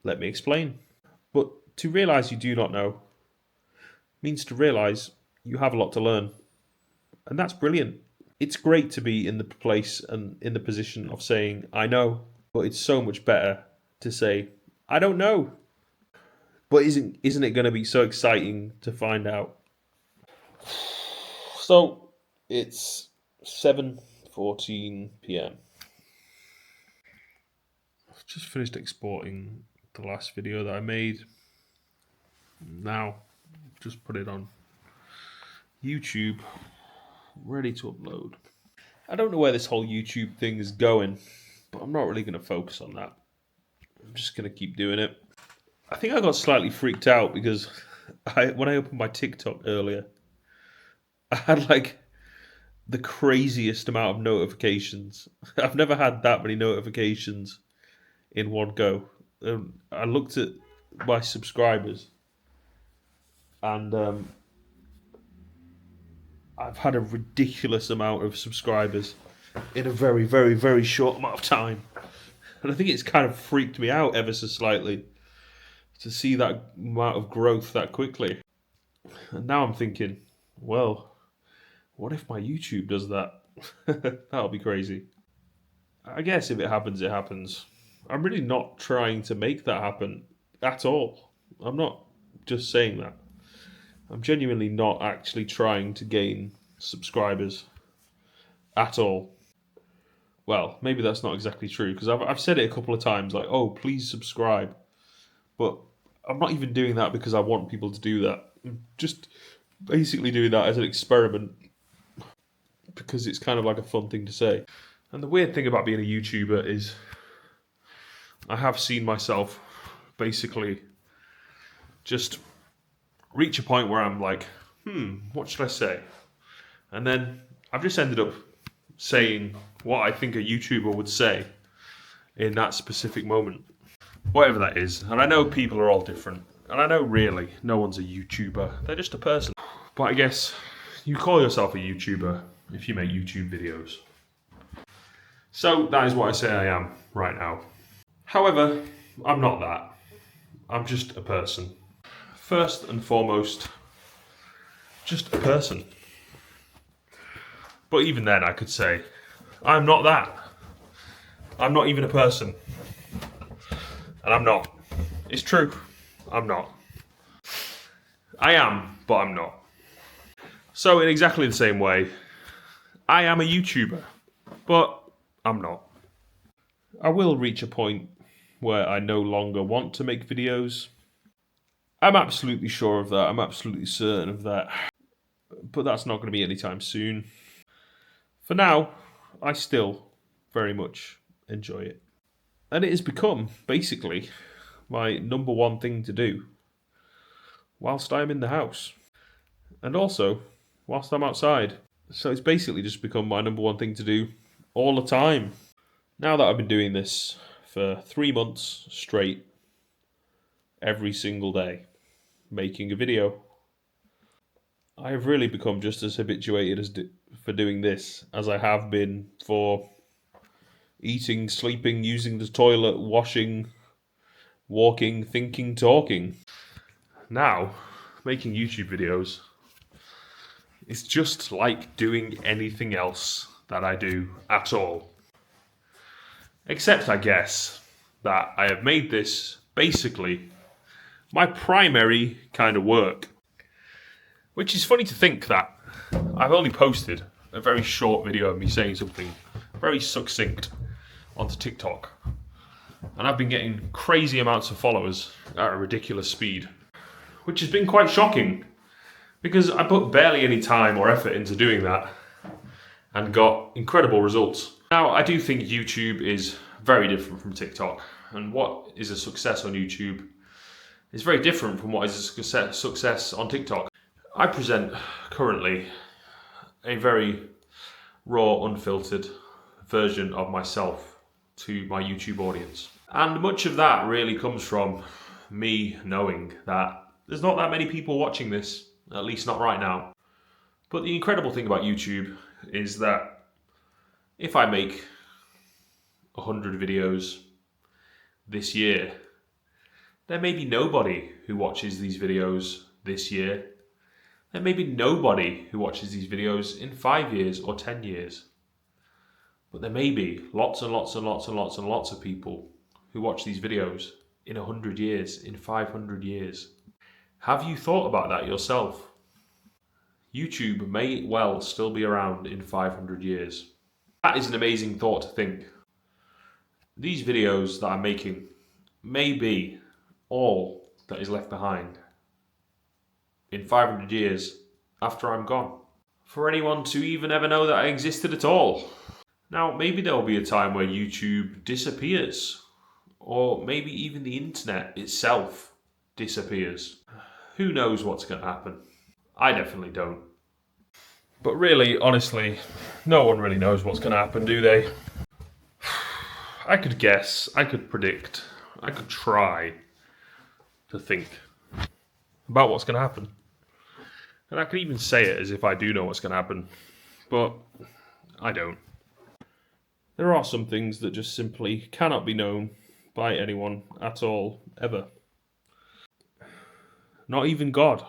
let me explain. But to realise you do not know means to realise you have a lot to learn. And that's brilliant. It's great to be in the place and in the position of saying, I know, but it's so much better to say, I don't know. But isn't it going to be so exciting to find out? So, it's 7:14 p.m. I've just finished exporting the last video that I made. Now, just put it on YouTube, ready to upload. I don't know where this whole YouTube thing is going, but I'm not really going to focus on that. I'm just going to keep doing it. I think I got slightly freaked out because when I opened my TikTok earlier, I had like the craziest amount of notifications. I've never had that many notifications in one go. I looked at my subscribers, and I've had a ridiculous amount of subscribers in a very, very, very short amount of time. And I think it's kind of freaked me out ever so slightly to see that amount of growth that quickly. And now I'm thinking, well, what if my YouTube does that? That'll be crazy. I guess if it happens, it happens. I'm really not trying to make that happen at all. I'm not just saying that. I'm genuinely not actually trying to gain subscribers at all. Well, maybe that's not exactly true, because I've said it a couple of times, like, oh, please subscribe. But I'm not even doing that because I want people to do that. I'm just basically doing that as an experiment, because it's kind of like a fun thing to say. And the weird thing about being a YouTuber is I have seen myself basically just reach a point where I'm like, what should I say? And then I've just ended up saying what I think a YouTuber would say in that specific moment. Whatever that is. And I know people are all different. And I know really no one's a YouTuber. They're just a person. But I guess you call yourself a YouTuber if you make YouTube videos. So that is what I say I am right now. However, I'm not that. I'm just a person. First and foremost, just a person. But even then I could say, I'm not that. I'm not even a person. And I'm not. It's true. I'm not. I am, but I'm not. So in exactly the same way, I am a YouTuber, but I'm not. I will reach a point where I no longer want to make videos. I'm absolutely sure of that. I'm absolutely certain of that. But that's not going to be anytime soon. For now, I still very much enjoy it. And it has become, basically, my number one thing to do whilst I'm in the house. And also, whilst I'm outside. So it's basically just become my number one thing to do all the time. Now that I've been doing this for 3 months straight, every single day, making a video, I have really become just as habituated for doing this as I have been for eating, sleeping, using the toilet, washing, walking, thinking, talking. Now, making YouTube videos is just like doing anything else that I do at all. Except, I guess, that I have made this basically my primary kind of work. Which is funny to think that I've only posted a very short video of me saying something very succinct onto TikTok. And I've been getting crazy amounts of followers at a ridiculous speed. Which has been quite shocking. Because I put barely any time or effort into doing that. And got incredible results. Now, I do think YouTube is very different from TikTok. And what is a success on YouTube is very different from what is a success on TikTok. I present currently a very raw, unfiltered version of myself to my YouTube audience. And much of that really comes from me knowing that there's not that many people watching this, at least not right now. But the incredible thing about YouTube is that if I make 100 videos this year, there may be nobody who watches these videos this year. There may be nobody who watches these videos in 5 years or 10 years. But there may be lots and lots and lots and lots and lots of people who watch these videos in 100 years, in 500 years. Have you thought about that yourself? YouTube may well still be around in 500 years. That is an amazing thought to think. These videos that I'm making may be all that is left behind in 500 years after I'm gone. For anyone to even ever know that I existed at all. Now, maybe there will be a time where YouTube disappears. Or maybe even the internet itself disappears. Who knows what's going to happen? I definitely don't. But really, honestly, no one really knows what's going to happen, do they? I could guess, I could predict, I could try to think about what's going to happen. And I could even say it as if I do know what's going to happen. But I don't. There are some things that just simply cannot be known by anyone at all, ever. Not even God.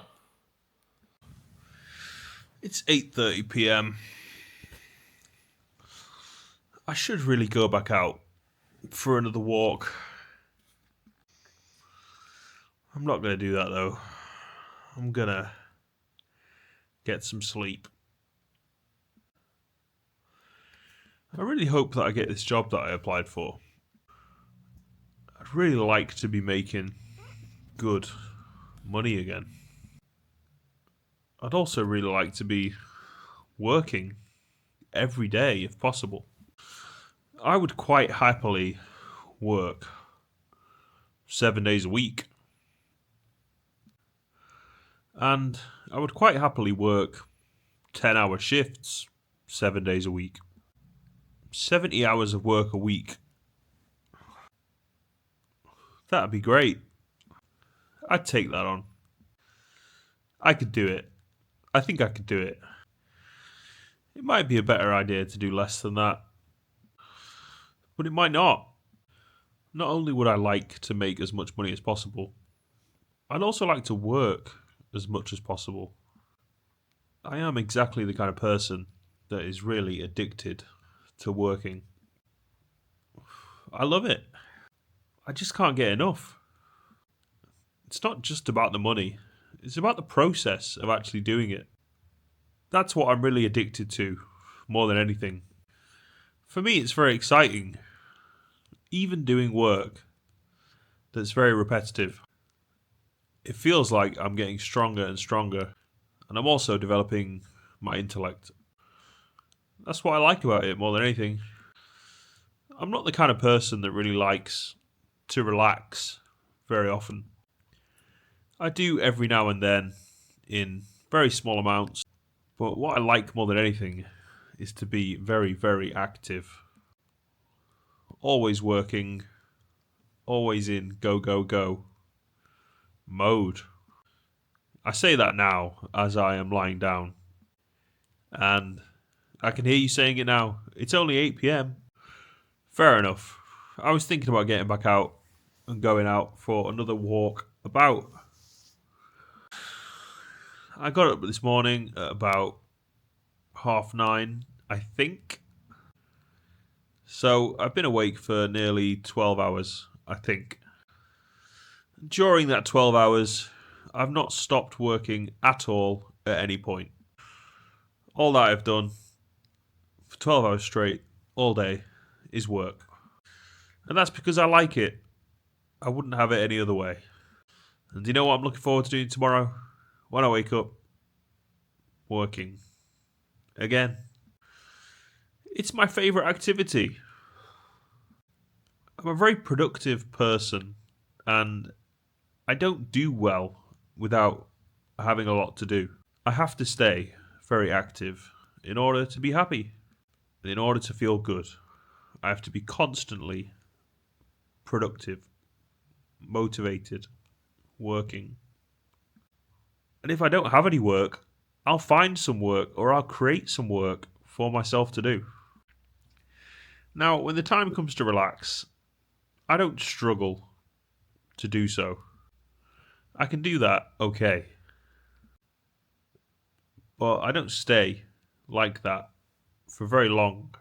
It's 8:30 p.m. I should really go back out for another walk. I'm not going to do that though. I'm going to get some sleep. I really hope that I get this job that I applied for. I'd really like to be making good money again. I'd also really like to be working every day if possible. I would quite happily work 7 days a week. And I would quite happily work 10-hour shifts 7 days a week. 70 hours of work a week. That'd be great. I'd take that on. I could do it. I think I could do it. It might be a better idea to do less than that. But it might not. Not only would I like to make as much money as possible, I'd also like to work as much as possible. I am exactly the kind of person that is really addicted to working. I love it. I just can't get enough. It's not just about the money. It's about the process of actually doing it. That's what I'm really addicted to, more than anything. For me, it's very exciting. Even doing work that's very repetitive. It feels like I'm getting stronger and stronger, and I'm also developing my intellect. That's what I like about it more than anything. I'm not the kind of person that really likes to relax very often. I do every now and then in very small amounts, but what I like more than anything is to be very, very active. Always working, always in go, go, go mode. I say that now as I am lying down, and I can hear you saying it now. It's only 8 p.m. Fair enough. I was thinking about getting back out and going out for another walk about. I got up this morning at about 9:30, I think. So I've been awake for nearly 12 hours, I think. During that 12 hours, I've not stopped working at all at any point. All that I've done for 12 hours straight, all day, is work. And that's because I like it. I wouldn't have it any other way. And do you know what I'm looking forward to doing tomorrow? When I wake up, working. Again. It's my favourite activity. I'm a very productive person, and I don't do well without having a lot to do. I have to stay very active in order to be happy, and in order to feel good. I have to be constantly productive, motivated, working. And if I don't have any work, I'll find some work or I'll create some work for myself to do. Now, when the time comes to relax, I don't struggle to do so. I can do that okay. But I don't stay like that for very long.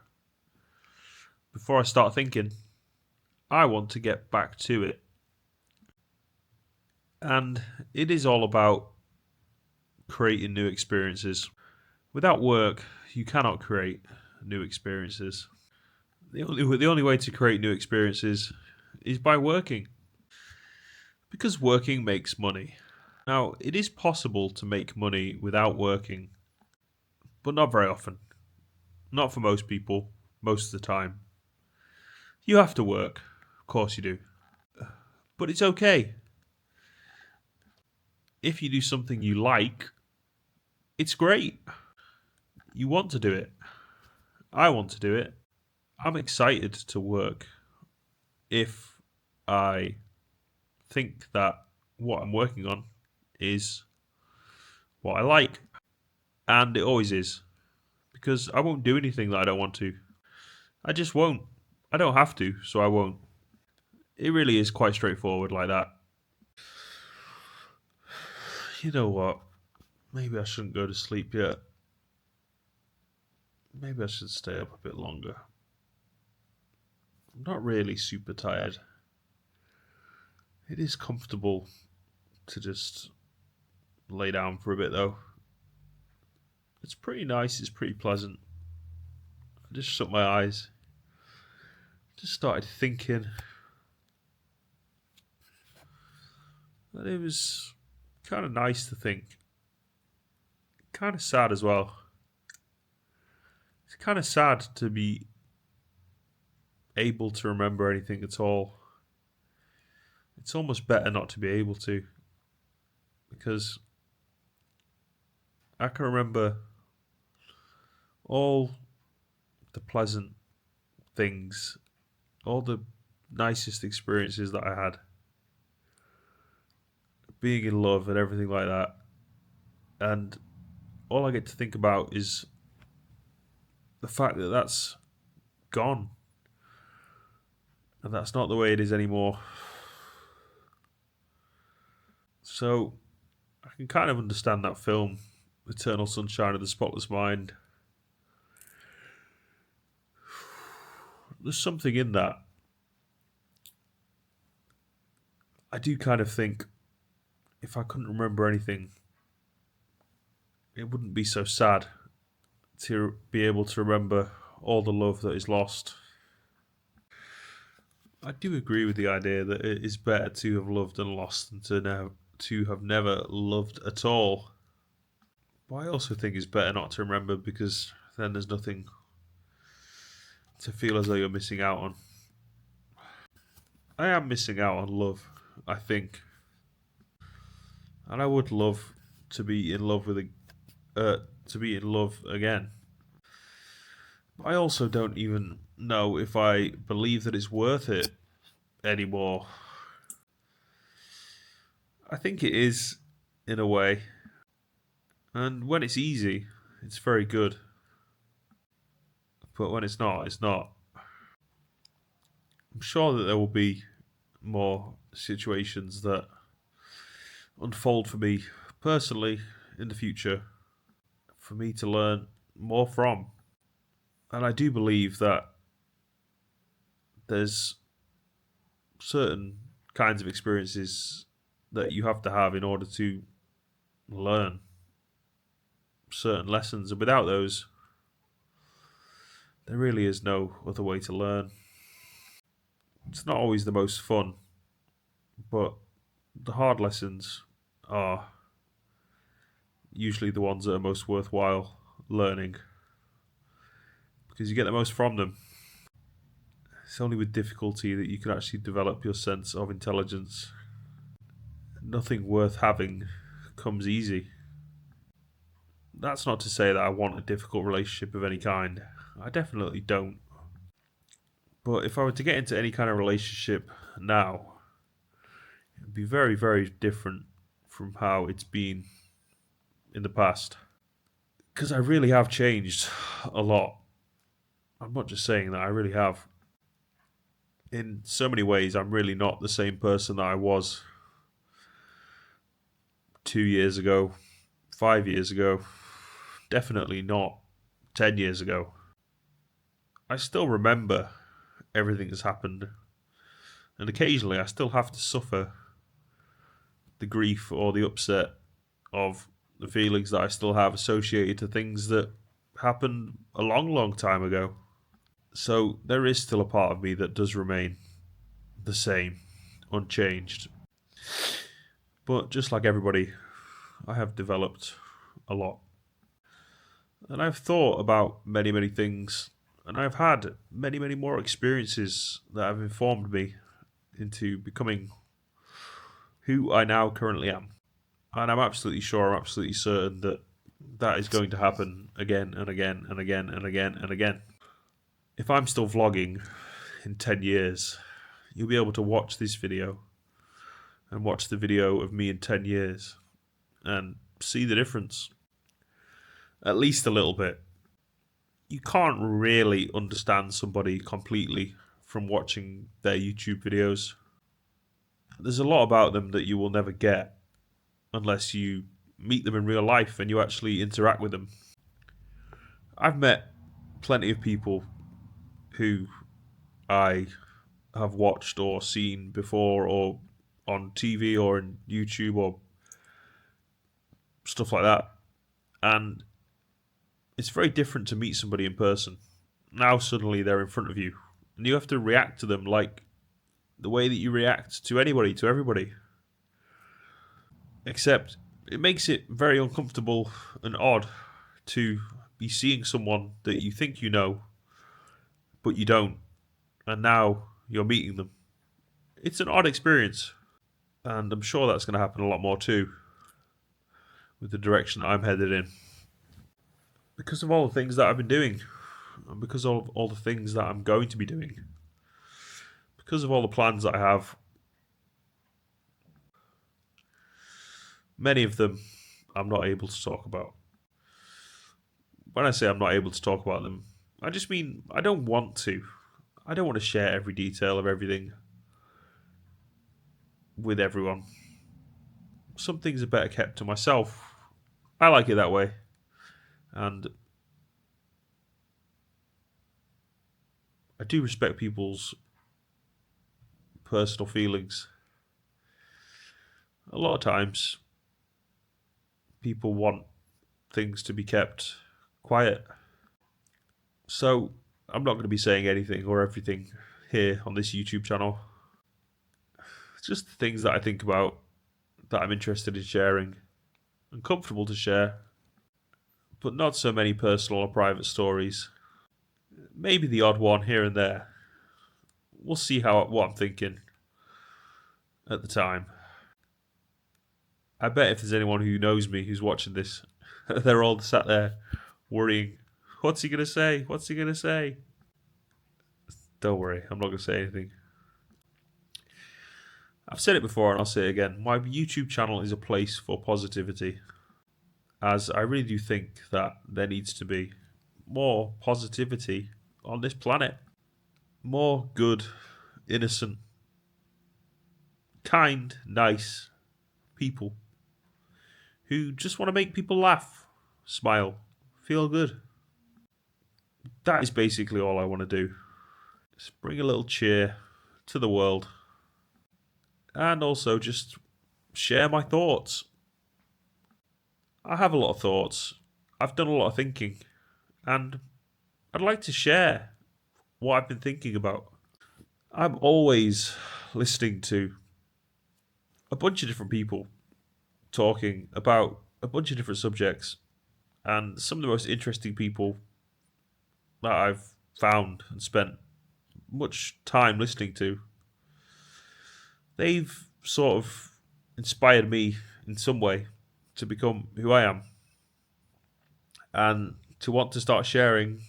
Before I start thinking, I want to get back to it. And it is all about creating new experiences. Without work, you cannot create new experiences. The only way to create new experiences is by working. Because working makes money. Now, it is possible to make money without working, but not very often. Not for most people, most of the time. You have to work, of course you do. But it's okay. If you do something you like, it's great. You want to do it. I want to do it. I'm excited to work if I think that what I'm working on is what I like. And it always is. Because I won't do anything that I don't want to. I just won't. I don't have to, so I won't. It really is quite straightforward like that. You know what? Maybe I shouldn't go to sleep yet. Maybe I should stay up a bit longer. I'm not really super tired. It is comfortable to just lay down for a bit though. It's pretty nice, it's pretty pleasant. I just shut my eyes. Just started thinking. And it was kind of nice to think. Kind of sad as well. It's kind of sad to be able to remember anything at all, it's almost better not to be able to, because I can remember all the pleasant things, all the nicest experiences that I had, being in love and everything like that. And all I get to think about is the fact that that's gone. And that's not the way it is anymore. So I can kind of understand that film, Eternal Sunshine of the Spotless Mind. There's something in that. I do kind of think if I couldn't remember anything, it wouldn't be so sad to be able to remember all the love that is lost. I do agree with the idea that it is better to have loved and lost than to have never loved at all. But I also think it's better not to remember, because then there's nothing to feel as though you're missing out on. I am missing out on love, I think. And I would love to be in love to be in love again. I also don't even know if I believe that it's worth it anymore. I think it is, in a way. And when it's easy, it's very good. But when it's not, it's not. I'm sure that there will be more situations that unfold for me personally in the future for me to learn more from. And I do believe that there's certain kinds of experiences that you have to have in order to learn certain lessons. And without those, there really is no other way to learn. It's not always the most fun, but the hard lessons are usually the ones that are most worthwhile learning, because you get the most from them. It's only with difficulty that you can actually develop your sense of intelligence. Nothing worth having comes easy. That's not to say that I want a difficult relationship of any kind. I definitely don't. But if I were to get into any kind of relationship now, it would be very, very different from how it's been in the past. Because I really have changed a lot. I'm not just saying that, I really have. In so many ways, I'm really not the same person that I was 2 years ago, 5 years ago, definitely not 10 years ago. I still remember everything that's happened, and occasionally I still have to suffer the grief or the upset of the feelings that I still have associated to things that happened a long, long time ago. So there is still a part of me that does remain the same, unchanged. But just like everybody, I have developed a lot. And I've thought about many, many things, and I've had many, many more experiences that have informed me into becoming who I now currently am. And I'm absolutely sure, I'm absolutely certain that that is going to happen again and again and again and again and again. If I'm still vlogging in 10 years, you'll be able to watch this video and watch the video of me in 10 years and see the difference. At least a little bit. You can't really understand somebody completely from watching their YouTube videos. There's a lot about them that you will never get unless you meet them in real life and you actually interact with them. I've met plenty of people who I have watched or seen before, or on TV or in YouTube or stuff like that. And it's very different to meet somebody in person. Now suddenly they're in front of you, and you have to react to them like the way that you react to anybody, to everybody. Except it makes it very uncomfortable and odd to be seeing someone that you think you know, but you don't. and now you're meeting them. It's an odd experience, and I'm sure that's going to happen a lot more too, with the direction that I'm headed in. Because of all the things that I've been doing, and because of all the things that I'm going to be doing, because of all the plans that I have, many of them I'm not able to talk about. When I say I'm not able to talk about them, I just mean I don't want to. I don't want to share every detail of everything with everyone. Some things are better kept to myself. I like it that way. And I do respect people's personal feelings. A lot of times, people want things to be kept quiet. So, I'm not going to be saying anything or everything here on this YouTube channel. It's just the things that I think about, that I'm interested in sharing and comfortable to share, but not so many personal or private stories. Maybe the odd one here and there. We'll see what I'm thinking at the time. I bet if there's anyone who knows me who's watching this, they're all sat there worrying, what's he going to say? What's he going to say? Don't worry, I'm not going to say anything. I've said it before and I'll say it again. My YouTube channel is a place for positivity, as I really do think that there needs to be more positivity on this planet. More good, innocent, kind, nice people who just want to make people laugh, smile, feel good. That is basically all I want to do. Just bring a little cheer to the world. And also just share my thoughts. I have a lot of thoughts. I've done a lot of thinking. And I'd like to share what I've been thinking about. I'm always listening to a bunch of different people talking about a bunch of different subjects. And some of the most interesting people that I've found and spent much time listening to, they've sort of inspired me in some way to become who I am and to want to start sharing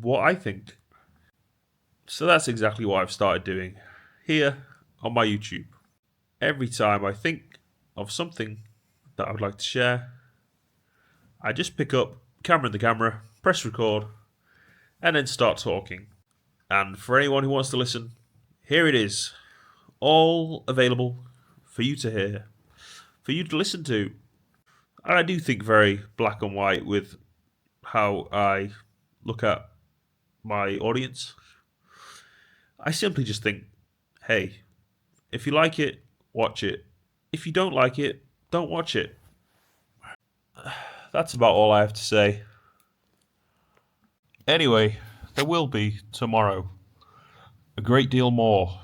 what I think. So that's exactly what I've started doing here on my YouTube. Every time I think of something that I would like to share, I just pick up camera in the camera, press record, and then start talking. And for anyone who wants to listen, here it is, all available for you to hear, for you to listen to. And I do think very black and white with how I look at my audience. I simply just think, hey, if you like it, watch it. If you don't like it, don't watch it. That's about all I have to say. Anyway, there will be tomorrow a great deal more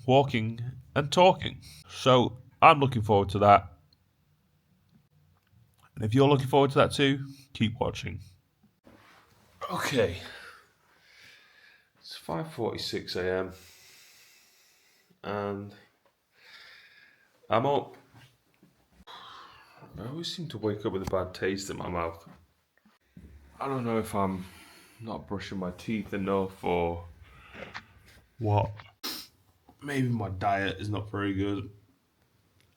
walking and talking. So I'm looking forward to that. And if you're looking forward to that too, keep watching. Okay. It's 5:46 a.m. and I'm up. I always seem to wake up with a bad taste in my mouth. I don't know if I'm not brushing my teeth enough or what. Maybe my diet is not very good.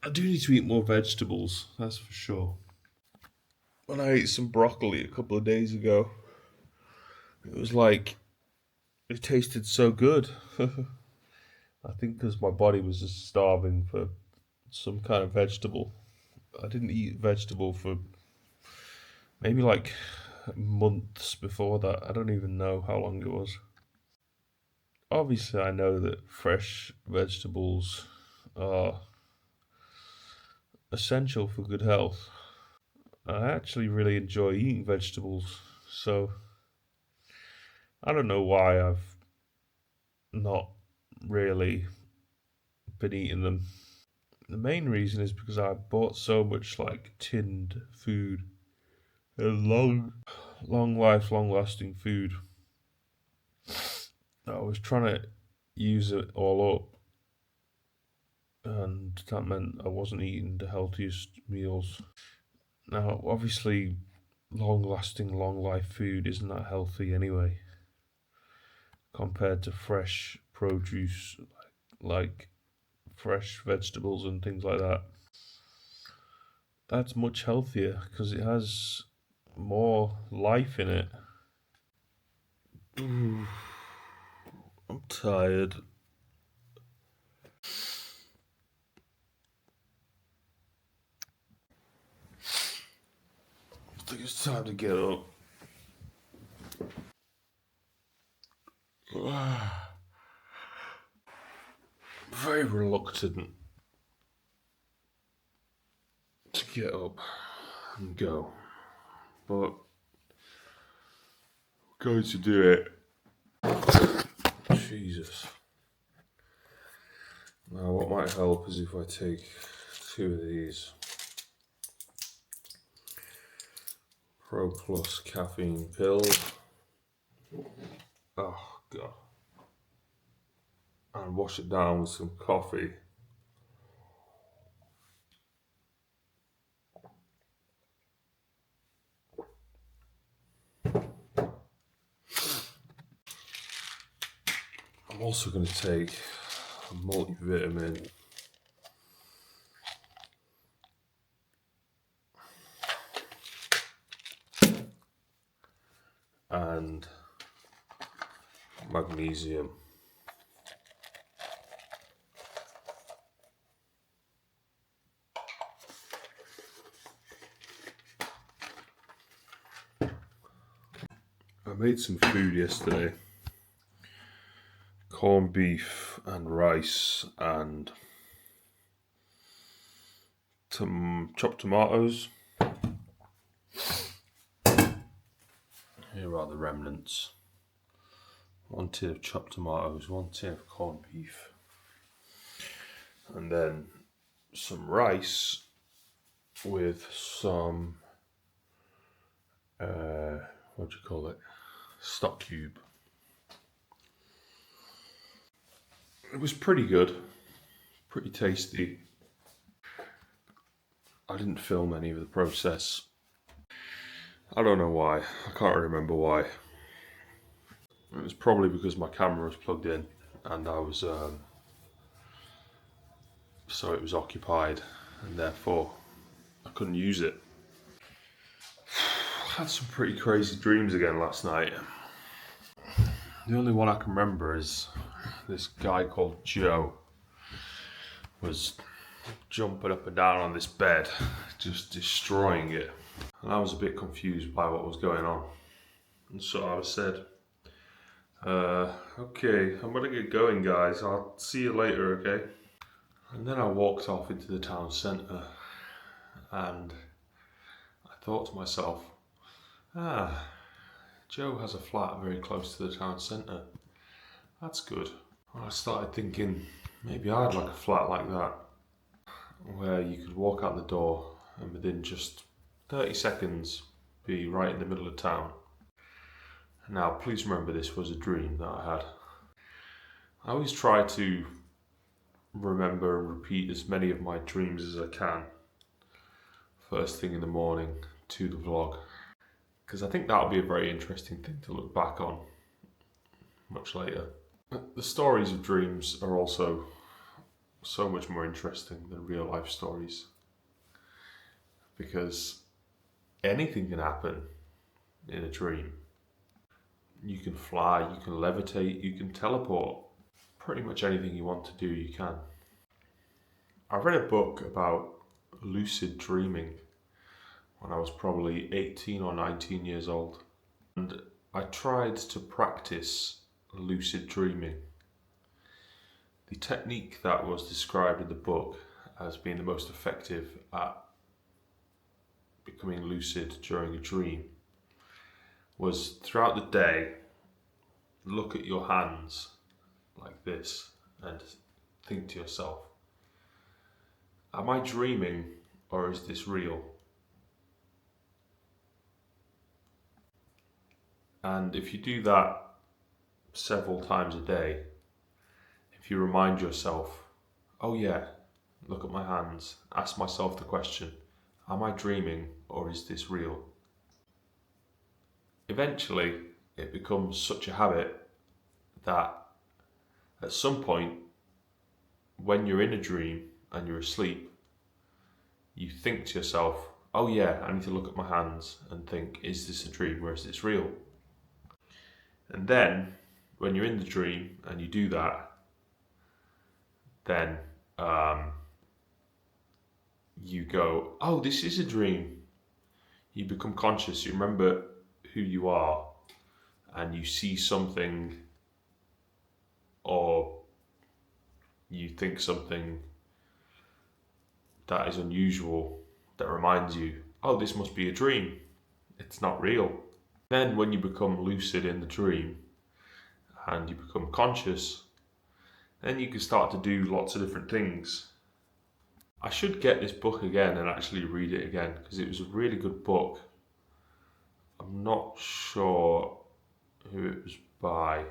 I do need to eat more vegetables, that's for sure. When I ate some broccoli a couple of days ago, it was like, it tasted so good. I think because my body was just starving for some kind of vegetable. I didn't eat vegetable for maybe like months before that. I don't even know how long it was. Obviously, I know that fresh vegetables are essential for good health. I actually really enjoy eating vegetables, so I don't know why I've not really been eating them. The main reason is because I bought so much like tinned food and long life, long lasting food. I was trying to use it all up, and that meant I wasn't eating the healthiest meals. Now, obviously, long-lasting, long-life food isn't that healthy anyway, compared to fresh produce like fresh vegetables and things like that. That's much healthier because it has more life in it. I'm tired. I think it's time to get up. Very reluctant to get up and go, but I'm going to do it. Jesus. Now, what might help is if I take 2 of these Pro Plus caffeine pills. Oh, God. And wash it down with some coffee. I'm also going to take a multivitamin. And magnesium. I made some food yesterday. Corned beef and rice and some chopped tomatoes. Here are the remnants. 1 tin of chopped tomatoes, 1 tin of corned beef, and then some rice with some, what do you call it? Stock cube. It was pretty good, pretty tasty. I didn't film any of the process. I don't know why, I can't remember why. It was probably because my camera was plugged in and I was, so it was occupied and therefore I couldn't use it. I had some pretty crazy dreams again last night. The only one I can remember is this guy called Joe was jumping up and down on this bed, just destroying it. And I was a bit confused by what was going on. And so I said, okay, I'm gonna get going, guys. I'll see you later, okay? And then I walked off into the town centre and I thought to myself, Joe has a flat very close to the town centre. That's good. And I started thinking, maybe I'd like a flat like that, where you could walk out the door and within just 30 seconds be right in the middle of town. Now, please remember this was a dream that I had. I always try to remember and repeat as many of my dreams as I can first thing in the morning to the vlog, because I think that'll be a very interesting thing to look back on much later. The stories of dreams are also so much more interesting than real life stories, because anything can happen in a dream. You can fly, you can levitate, you can teleport. Pretty much anything you want to do, you can. I read a book about lucid dreaming when I was probably 18 or 19 years old. And I tried to practice lucid dreaming. The technique that was described in the book as being the most effective at becoming lucid during a dream was throughout the day, look at your hands like this and think to yourself, am I dreaming or is this real? And if you do that several times a day, if you remind yourself, oh yeah, look at my hands, ask myself the question, am I dreaming or is this real? Eventually, it becomes such a habit that at some point, when you're in a dream and you're asleep, you think to yourself, oh yeah, I need to look at my hands and think, is this a dream or is this real? And then, when you're in the dream and you do that, then you go, oh, this is a dream. You become conscious, you remember who you are, and you see something or you think something that is unusual that reminds you, oh, this must be a dream. It's not real. Then, when you become lucid in the dream and you become conscious, then you can start to do lots of different things. I should get this book again and actually read it again because it was a really good book. I'm not sure who it was by.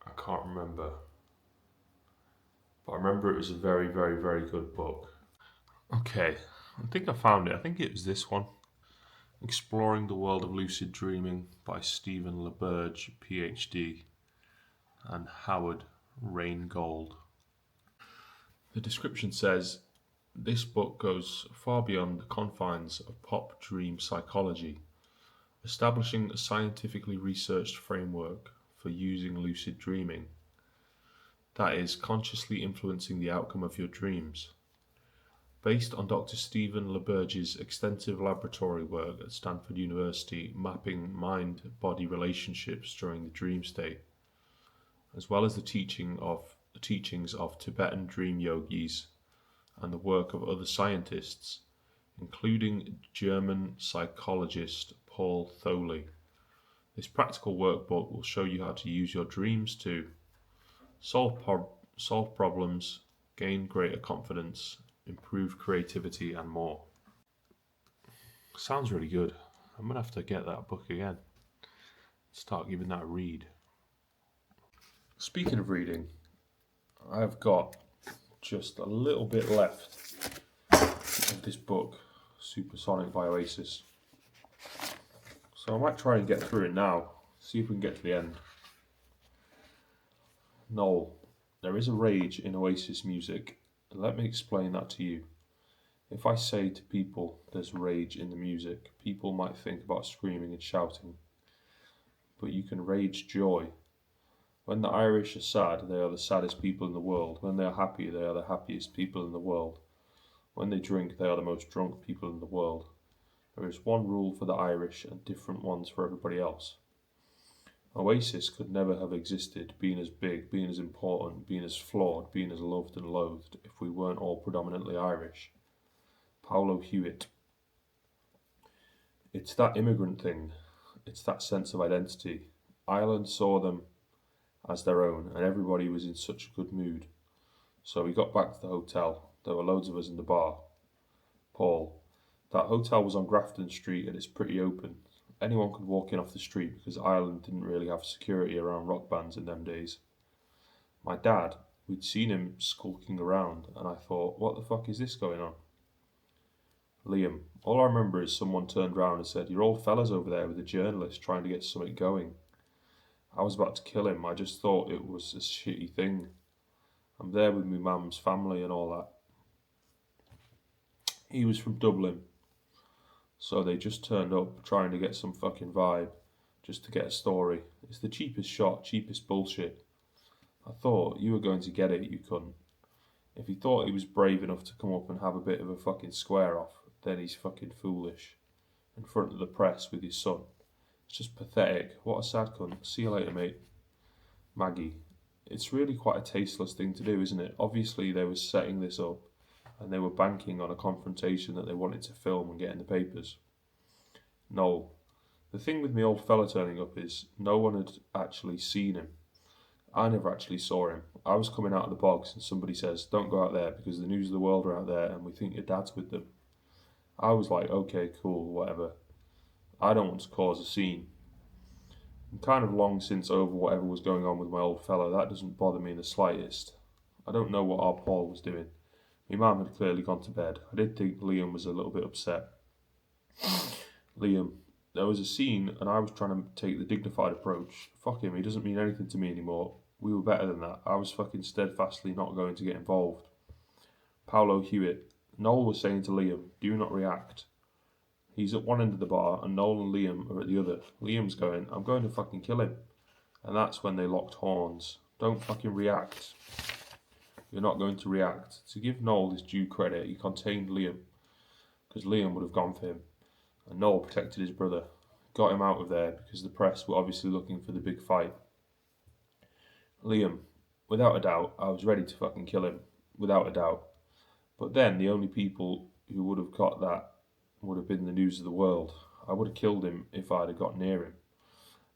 I can't remember. But I remember it was a very, very, very good book. Okay, I think I found it. I think it was this one. Exploring the World of Lucid Dreaming by Stephen LaBerge, PhD, and Howard Rheingold. The description says, this book goes far beyond the confines of pop dream psychology, establishing a scientifically researched framework for using lucid dreaming, that is, consciously influencing the outcome of your dreams. Based on Dr. Stephen LaBerge's extensive laboratory work at Stanford University mapping mind-body relationships during the dream state, as well as the teachings of Tibetan dream yogis and the work of other scientists, including German psychologist Paul Tholey. This practical workbook will show you how to use your dreams to solve problems, gain greater confidence, improve creativity, and more. Sounds really good. I'm going to have to get that book again. Start giving that a read. Speaking of reading, I've got just a little bit left of this book, Supersonic by Oasis. So I might try and get through it now, see if we can get to the end. Noel, there is a rage in Oasis music, and let me explain that to you. If I say to people there's rage in the music, people might think about screaming and shouting. But you can rage joy. When the Irish are sad, they are the saddest people in the world. When they are happy, they are the happiest people in the world. When they drink, they are the most drunk people in the world. There is one rule for the Irish and different ones for everybody else. Oasis could never have existed, being as big, being as important, being as flawed, being as loved and loathed, if we weren't all predominantly Irish. Paolo Hewitt. It's that immigrant thing. It's that sense of identity. Ireland saw them as their own, and everybody was in such a good mood. So we got back to the hotel. There were loads of us in the bar. Paul. That hotel was on Grafton Street and it's pretty open. Anyone could walk in off the street because Ireland didn't really have security around rock bands in them days. My dad, we'd seen him skulking around and I thought, what the fuck is this going on? Liam, all I remember is someone turned round and said, your old fella's over there with a journalist trying to get something going. I was about to kill him, I just thought it was a shitty thing. I'm there with my mum's family and all that. He was from Dublin. So they just turned up trying to get some fucking vibe, just to get a story. It's the cheapest shot, cheapest bullshit. I thought you were going to get it, you couldn't. If he thought he was brave enough to come up and have a bit of a fucking square off, then he's fucking foolish. In front of the press with his son. It's just pathetic. What a sad cunt. See you later, mate. Maggie. It's really quite a tasteless thing to do, isn't it? Obviously they were setting this up and they were banking on a confrontation that they wanted to film and get in the papers. Noel. The thing with me old fella turning up is no one had actually seen him. I never actually saw him. I was coming out of the bogs and somebody says, don't go out there because the news of the world are out there and we think your dad's with them. I was like, okay, cool, whatever. I don't want to cause a scene. I'm kind of long since over whatever was going on with my old fellow. That doesn't bother me in the slightest. I don't know what our Paul was doing. My mum had clearly gone to bed. I did think Liam was a little bit upset. Liam, there was a scene and I was trying to take the dignified approach. Fuck him, he doesn't mean anything to me anymore. We were better than that. I was fucking steadfastly not going to get involved. Paolo Hewitt. Noel was saying to Liam, do not react. He's at one end of the bar and Noel and Liam are at the other. Liam's going, I'm going to fucking kill him. And that's when they locked horns. Don't fucking react. You're not going to react. To give Noel his due credit, he contained Liam, because Liam would have gone for him. And Noel protected his brother. Got him out of there because the press were obviously looking for the big fight. Liam, without a doubt, I was ready to fucking kill him. Without a doubt. But then the only people who would have got that would have been the news of the world. I would have killed him if I'd have got near him.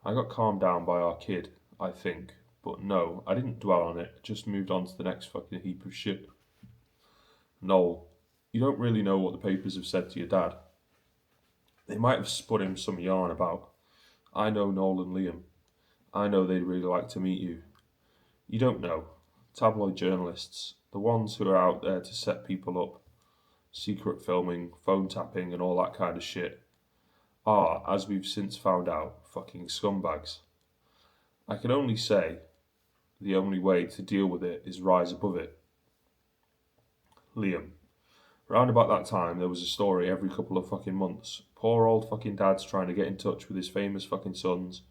I got calmed down by our kid, I think. But no, I didn't dwell on it. Just moved on to the next fucking heap of shit. Noel, you don't really know what the papers have said to your dad. They might have spun him some yarn about. I know Noel and Liam. I know they'd really like to meet you. You don't know. Tabloid journalists, the ones who are out there to set people up, secret filming, phone tapping and all that kind of shit, are, as we've since found out, fucking scumbags. I can only say the only way to deal with it is rise above it. Liam. Round about that time, there was a story every couple of fucking months. Poor old fucking dad's trying to get in touch with his famous fucking sons,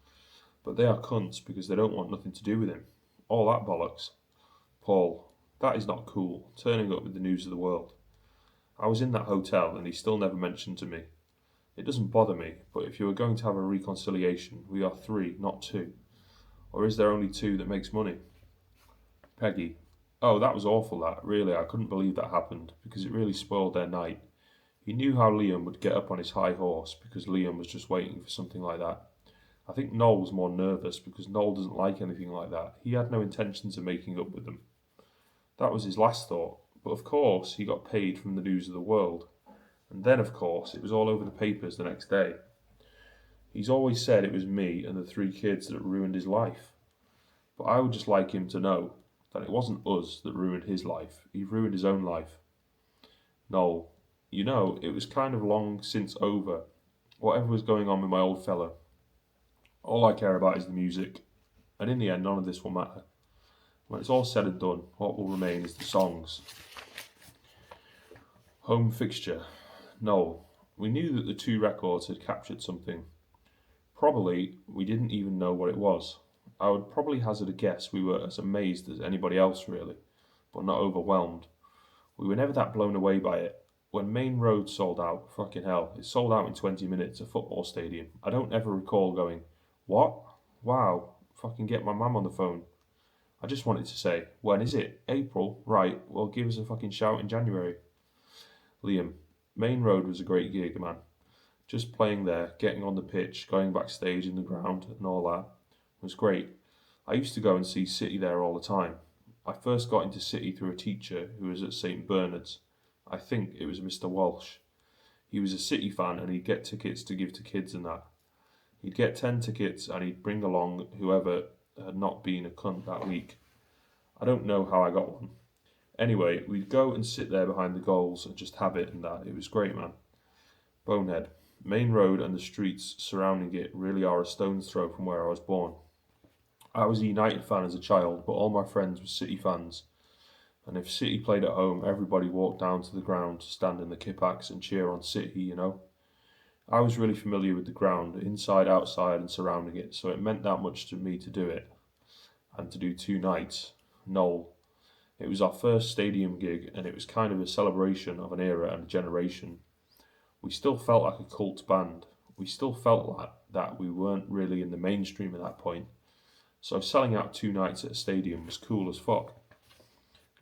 but they are cunts because they don't want nothing to do with him. All that bollocks. Paul, that is not cool, turning up with the news of the world. I was in that hotel and he still never mentioned to me. It doesn't bother me, but if you are going to have a reconciliation, we are 3, not 2. Or is there only 2 that makes money? Peggy. Oh, that was awful, that. Really, I couldn't believe that happened, because it really spoiled their night. He knew how Liam would get up on his high horse, because Liam was just waiting for something like that. I think Noel was more nervous, because Noel doesn't like anything like that. He had no intentions of making up with them. That was his last thought. But of course, he got paid from the news of the world. And then, of course, it was all over the papers the next day. He's always said it was me and the 3 kids that ruined his life. But I would just like him to know that it wasn't us that ruined his life. He ruined his own life. Noel, you know, it was kind of long since over. Whatever was going on with my old fellow. All I care about is the music. And in the end, none of this will matter. When it's all said and done, what will remain is the songs. Home fixture. Noel, we knew that the 2 records had captured something. Probably we didn't even know what it was. I would probably hazard a guess we were as amazed as anybody else really, but not overwhelmed. We were never that blown away by it. When Main Road sold out, fucking hell, it sold out in 20 minutes, a football stadium. I don't ever recall going, what? Wow, fucking get my mum on the phone. I just wanted to say, when is it? April? Right, well give us a fucking shout in January. Liam, Main Road was a great gig, man. Just playing there, getting on the pitch, going backstage in the ground and all that was great. I used to go and see City there all the time. I first got into City through a teacher who was at St Bernard's. I think it was Mr Walsh. He was a City fan and he'd get tickets to give to kids and that. He'd get 10 tickets and he'd bring along whoever had not been a cunt that week. I don't know how I got one. Anyway, we'd go and sit there behind the goals and just have it and that. It was great, man. Bonehead. Main Road and the streets surrounding it really are a stone's throw from where I was born. I was a United fan as a child, but all my friends were City fans. And if City played at home, everybody walked down to the ground to stand in the Kippax and cheer on City, you know. I was really familiar with the ground, inside, outside and surrounding it, so it meant that much to me to do it. And to do 2 nights. Noel. It was our first stadium gig and it was kind of a celebration of an era and a generation. We still felt like a cult band. We still felt like that we weren't really in the mainstream at that point. So selling out 2 nights at a stadium was cool as fuck.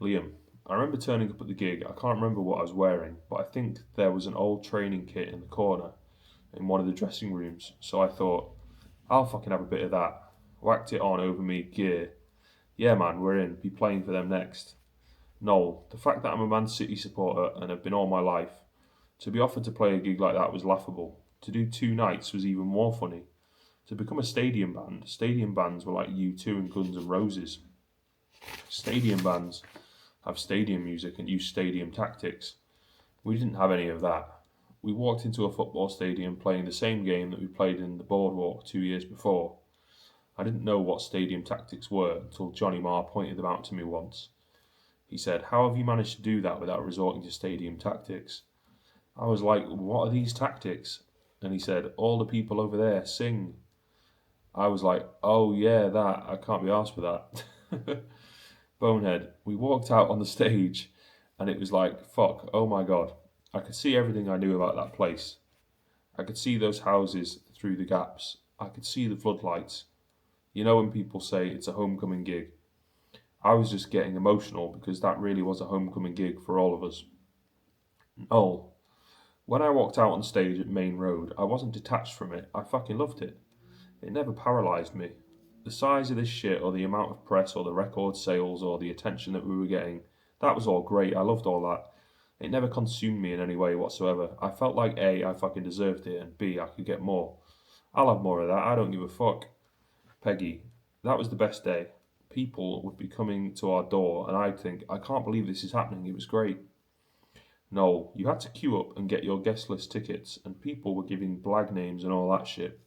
Liam. I remember turning up at the gig. I can't remember what I was wearing, but I think there was an old training kit in the corner in one of the dressing rooms. So I thought, I'll fucking have a bit of that. Whacked it on over me gear. Yeah man, we're in. Be playing for them next. Noel. The fact that I'm a Man City supporter and have been all my life. To be offered to play a gig like that was laughable. To do 2 nights was even more funny. To become a stadium bands were like U2 and Guns N' Roses. Stadium bands have stadium music and use stadium tactics. We didn't have any of that. We walked into a football stadium playing the same game that we played in the boardwalk 2 years before. I didn't know what stadium tactics were until Johnny Marr pointed them out to me once. He said, "How have you managed to do that without resorting to stadium tactics?" I was like, "What are these tactics?" And he said, "All the people over there sing." I was like, "Oh yeah, that. I can't be arsed with that." Bonehead. We walked out on the stage and it was like, fuck, oh my god. I could see everything I knew about that place. I could see those houses through the gaps. I could see the floodlights. You know when people say it's a homecoming gig? I was just getting emotional because that really was a homecoming gig for all of us. Oh, when I walked out on stage at Main Road, I wasn't detached from it. I fucking loved it. It never paralysed me. The size of this shit, or the amount of press, or the record sales, or the attention that we were getting, that was all great. I loved all that. It never consumed me in any way whatsoever. I felt like A, I fucking deserved it, and B, I could get more. I'll have more of that. I don't give a fuck. Peggy, that was the best day. People would be coming to our door, and I'd think, I can't believe this is happening. It was great. No, you had to queue up and get your guest list tickets, and people were giving blag names and all that shit.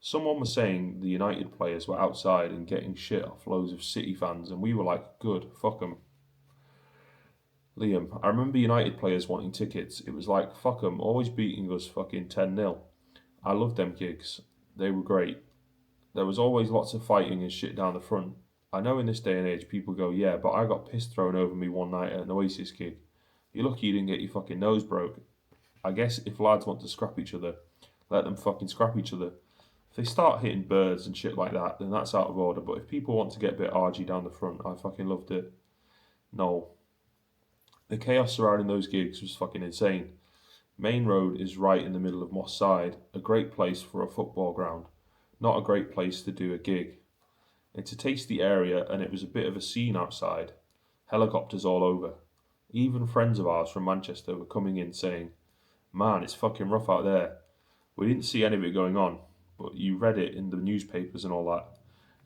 Someone was saying the United players were outside and getting shit off loads of City fans, and we were like, good, fuck them. Liam, I remember United players wanting tickets. It was like, fuck them, always beating us fucking 10-0. I loved them gigs. They were great. There was always lots of fighting and shit down the front. I know in this day and age people go, yeah, but I got piss thrown over me one night at an Oasis gig. You're lucky you didn't get your fucking nose broke. I guess if lads want to scrap each other, let them fucking scrap each other. If they start hitting birds and shit like that, then that's out of order. But if people want to get a bit argy down the front, I fucking loved it. No. The chaos surrounding those gigs was fucking insane. Main Road is right in the middle of Moss Side, a great place for a football ground, not a great place to do a gig. It's a tasty area and it was a bit of a scene outside. Helicopters all over. Even friends of ours from Manchester were coming in saying, "Man, it's fucking rough out there." We didn't see any of it going on, but you read it in the newspapers and all that.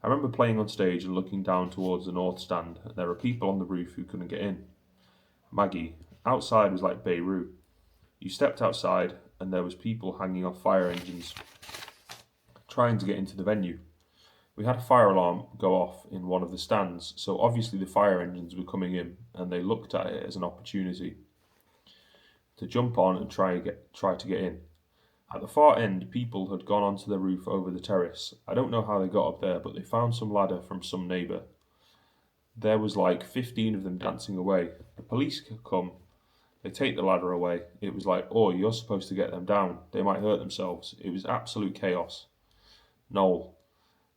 I remember playing on stage and looking down towards the north stand, and there were people on the roof who couldn't get in. Maggie, outside was like Beirut. You stepped outside, and there was people hanging off fire engines, trying to get into the venue. We had a fire alarm go off in one of the stands, so obviously the fire engines were coming in, and they looked at it as an opportunity to jump on and try to get in. At the far end, people had gone onto the roof over the terrace. I don't know how they got up there, but they found some ladder from some neighbour. There was like 15 of them dancing away. The police come, they take the ladder away. It was like, oh, you're supposed to get them down. They might hurt themselves. It was absolute chaos. Noel,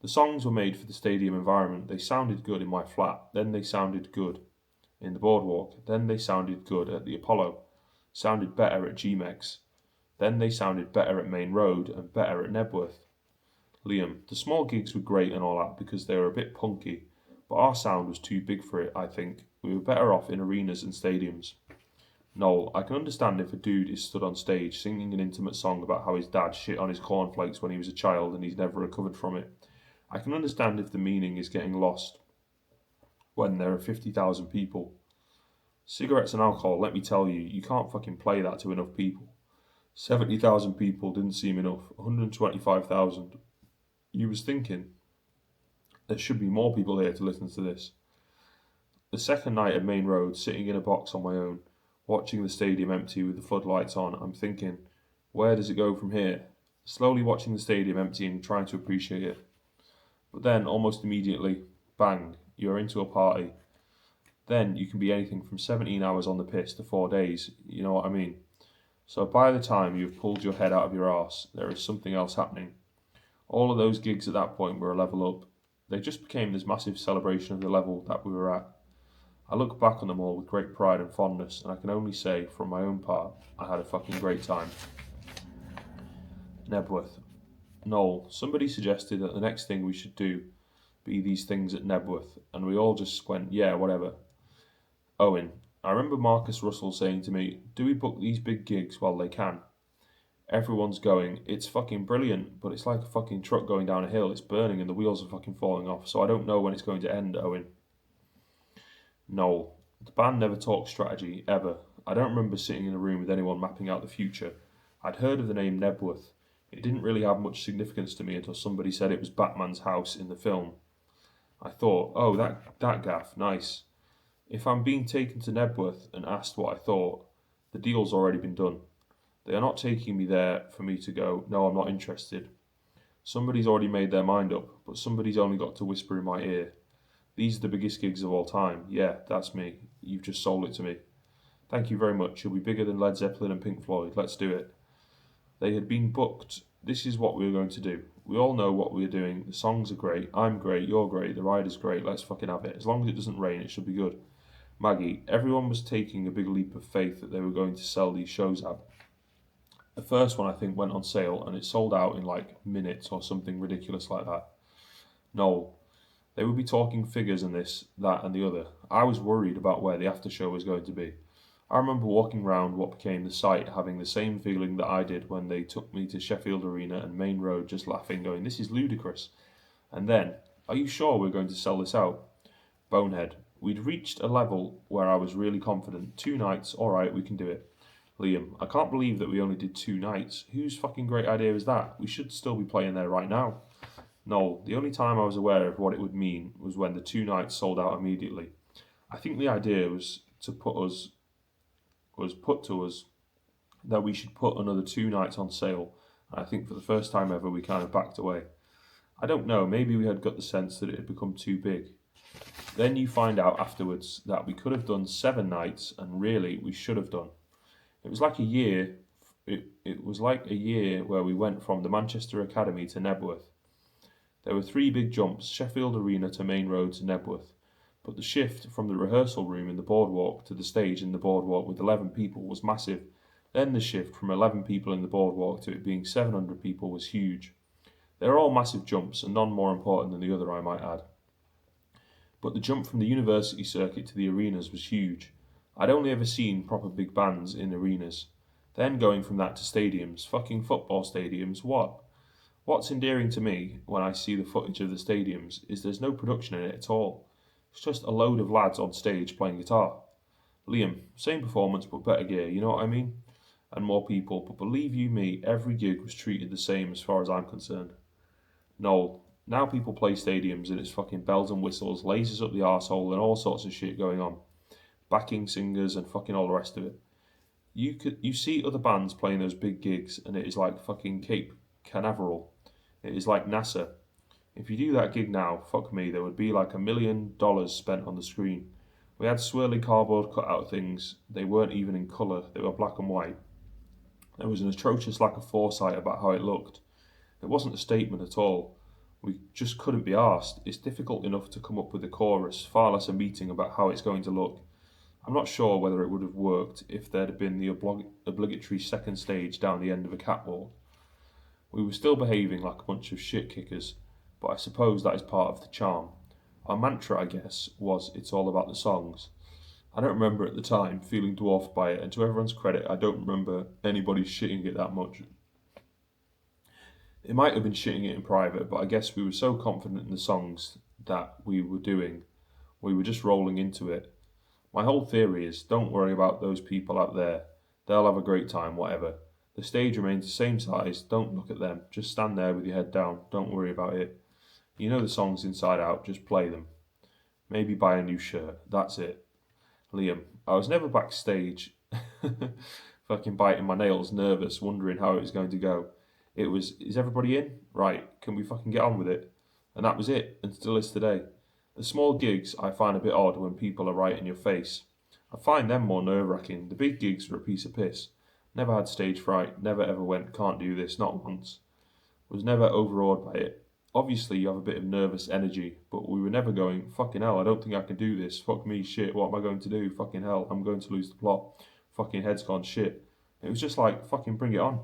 the songs were made for the stadium environment. They sounded good in my flat. Then they sounded good in the boardwalk. Then they sounded good at the Apollo. Sounded better at GMEX. Then they sounded better at Main Road and better at Nebworth. Liam, the small gigs were great and all that because they were a bit punky, but our sound was too big for it, I think. We were better off in arenas and stadiums. Noel, I can understand if a dude is stood on stage singing an intimate song about how his dad shit on his cornflakes when he was a child and he's never recovered from it. I can understand if the meaning is getting lost when there are 50,000 people. Cigarettes and alcohol, let me tell you, you can't fucking play that to enough people. 70,000 people didn't seem enough. 125,000. You was thinking, there should be more people here to listen to this. The second night at Main Road, sitting in a box on my own, watching the stadium empty with the floodlights on, I'm thinking, where does it go from here? Slowly watching the stadium empty and trying to appreciate it. But then, almost immediately, bang, you're into a party. Then you can be anything from 17 hours on the piss to 4 days, you know what I mean? So by the time you've pulled your head out of your arse, there is something else happening. All of those gigs at that point were a level up. They just became this massive celebration of the level that we were at. I look back on them all with great pride and fondness, and I can only say, from my own part, I had a fucking great time. Nebworth. Noel, somebody suggested that the next thing we should do be these things at Nebworth, and we all just went, yeah, whatever. Owen, I remember Marcus Russell saying to me, do we book these big gigs while they can? Everyone's going, it's fucking brilliant, but it's like a fucking truck going down a hill. It's burning and the wheels are fucking falling off. So I don't know when it's going to end, Owen. Noel. The band never talked strategy, ever. I don't remember sitting in a room with anyone mapping out the future. I'd heard of the name Nebworth. It didn't really have much significance to me until somebody said it was Batman's house in the film. I thought, oh, that gaff, nice. If I'm being taken to Nebworth and asked what I thought, the deal's already been done. They are not taking me there for me to go, no, I'm not interested. Somebody's already made their mind up, but somebody's only got to whisper in my ear. These are the biggest gigs of all time. Yeah, that's me. You've just sold it to me. Thank you very much. You'll be bigger than Led Zeppelin and Pink Floyd. Let's do it. They had been booked. This is what we were going to do. We all know what we're doing. The songs are great. I'm great. You're great. The ride is great. Let's fucking have it. As long as it doesn't rain, it should be good. Maggie, everyone was taking a big leap of faith that they were going to sell these shows out. The first one, I think, went on sale and it sold out in like minutes or something ridiculous like that. Noel, they would be talking figures and this, that, and the other. I was worried about where the after show was going to be. I remember walking round what became the site, having the same feeling that I did when they took me to Sheffield Arena and Main Road, just laughing, going, this is ludicrous. And then, are you sure we're going to sell this out? Bonehead, we'd reached a level where I was really confident. 2 nights, alright, we can do it. Liam, I can't believe that we only did 2 nights. Whose fucking great idea is that? We should still be playing there right now. Noel, the only time I was aware of what it would mean was when the 2 nights sold out immediately. I think the idea was put to us that we should put another 2 nights on sale. And I think for the first time ever we kind of backed away. I don't know, maybe we had got the sense that it had become too big. Then you find out afterwards that we could have done 7 nights and really we should have done. It was like a year. It was like a year where we went from the Manchester Academy to Nebworth. There were 3 big jumps, Sheffield Arena to Main Road to Nebworth. But the shift from the rehearsal room in the boardwalk to the stage in the boardwalk with 11 people was massive. Then the shift from 11 people in the boardwalk to it being 700 people was huge. They are all massive jumps and none more important than the other, I might add. But the jump from the university circuit to the arenas was huge. I'd only ever seen proper big bands in arenas. Then going from that to stadiums, fucking football stadiums, what? What's endearing to me when I see the footage of the stadiums is there's no production in it at all. It's just a load of lads on stage playing guitar. Liam, same performance but better gear, you know what I mean? And more people, but believe you me, every gig was treated the same as far as I'm concerned. Noel, now people play stadiums and it's fucking bells and whistles, lasers up the arsehole and all sorts of shit going on. Backing singers and fucking all the rest of it. You see other bands playing those big gigs and it is like fucking Cape Canaveral. It is like NASA. If you do that gig now, fuck me, there would be like $1 million spent on the screen. We had swirly cardboard cutout things. They weren't even in colour, they were black and white. There was an atrocious lack of foresight about how it looked. It wasn't a statement at all. We just couldn't be arsed. It's difficult enough to come up with a chorus, far less a meeting about how it's going to look. I'm not sure whether it would have worked if there'd have been the obligatory second stage down the end of a catwalk. We were still behaving like a bunch of shit kickers, but I suppose that is part of the charm. Our mantra, I guess, was it's all about the songs. I don't remember at the time feeling dwarfed by it, and to everyone's credit, I don't remember anybody shitting it that much. It might have been shitting it in private, but I guess we were so confident in the songs that we were doing, we were just rolling into it. My whole theory is, don't worry about those people out there. They'll have a great time, whatever. The stage remains the same size, don't look at them. Just stand there with your head down, don't worry about it. You know the songs inside out, just play them. Maybe buy a new shirt, that's it. Liam, I was never backstage, fucking biting my nails, nervous, wondering how it was going to go. It was, is everybody in? Right, can we fucking get on with it? And that was it, and still is today. The small gigs I find a bit odd when people are right in your face. I find them more nerve-wracking. The big gigs are a piece of piss. Never had stage fright, never ever went, can't do this, not once. Was never overawed by it. Obviously you have a bit of nervous energy, but we were never going, fucking hell, I don't think I can do this, fuck me, shit, what am I going to do, fucking hell, I'm going to lose the plot, fucking head's gone, shit. It was just like, fucking bring it on.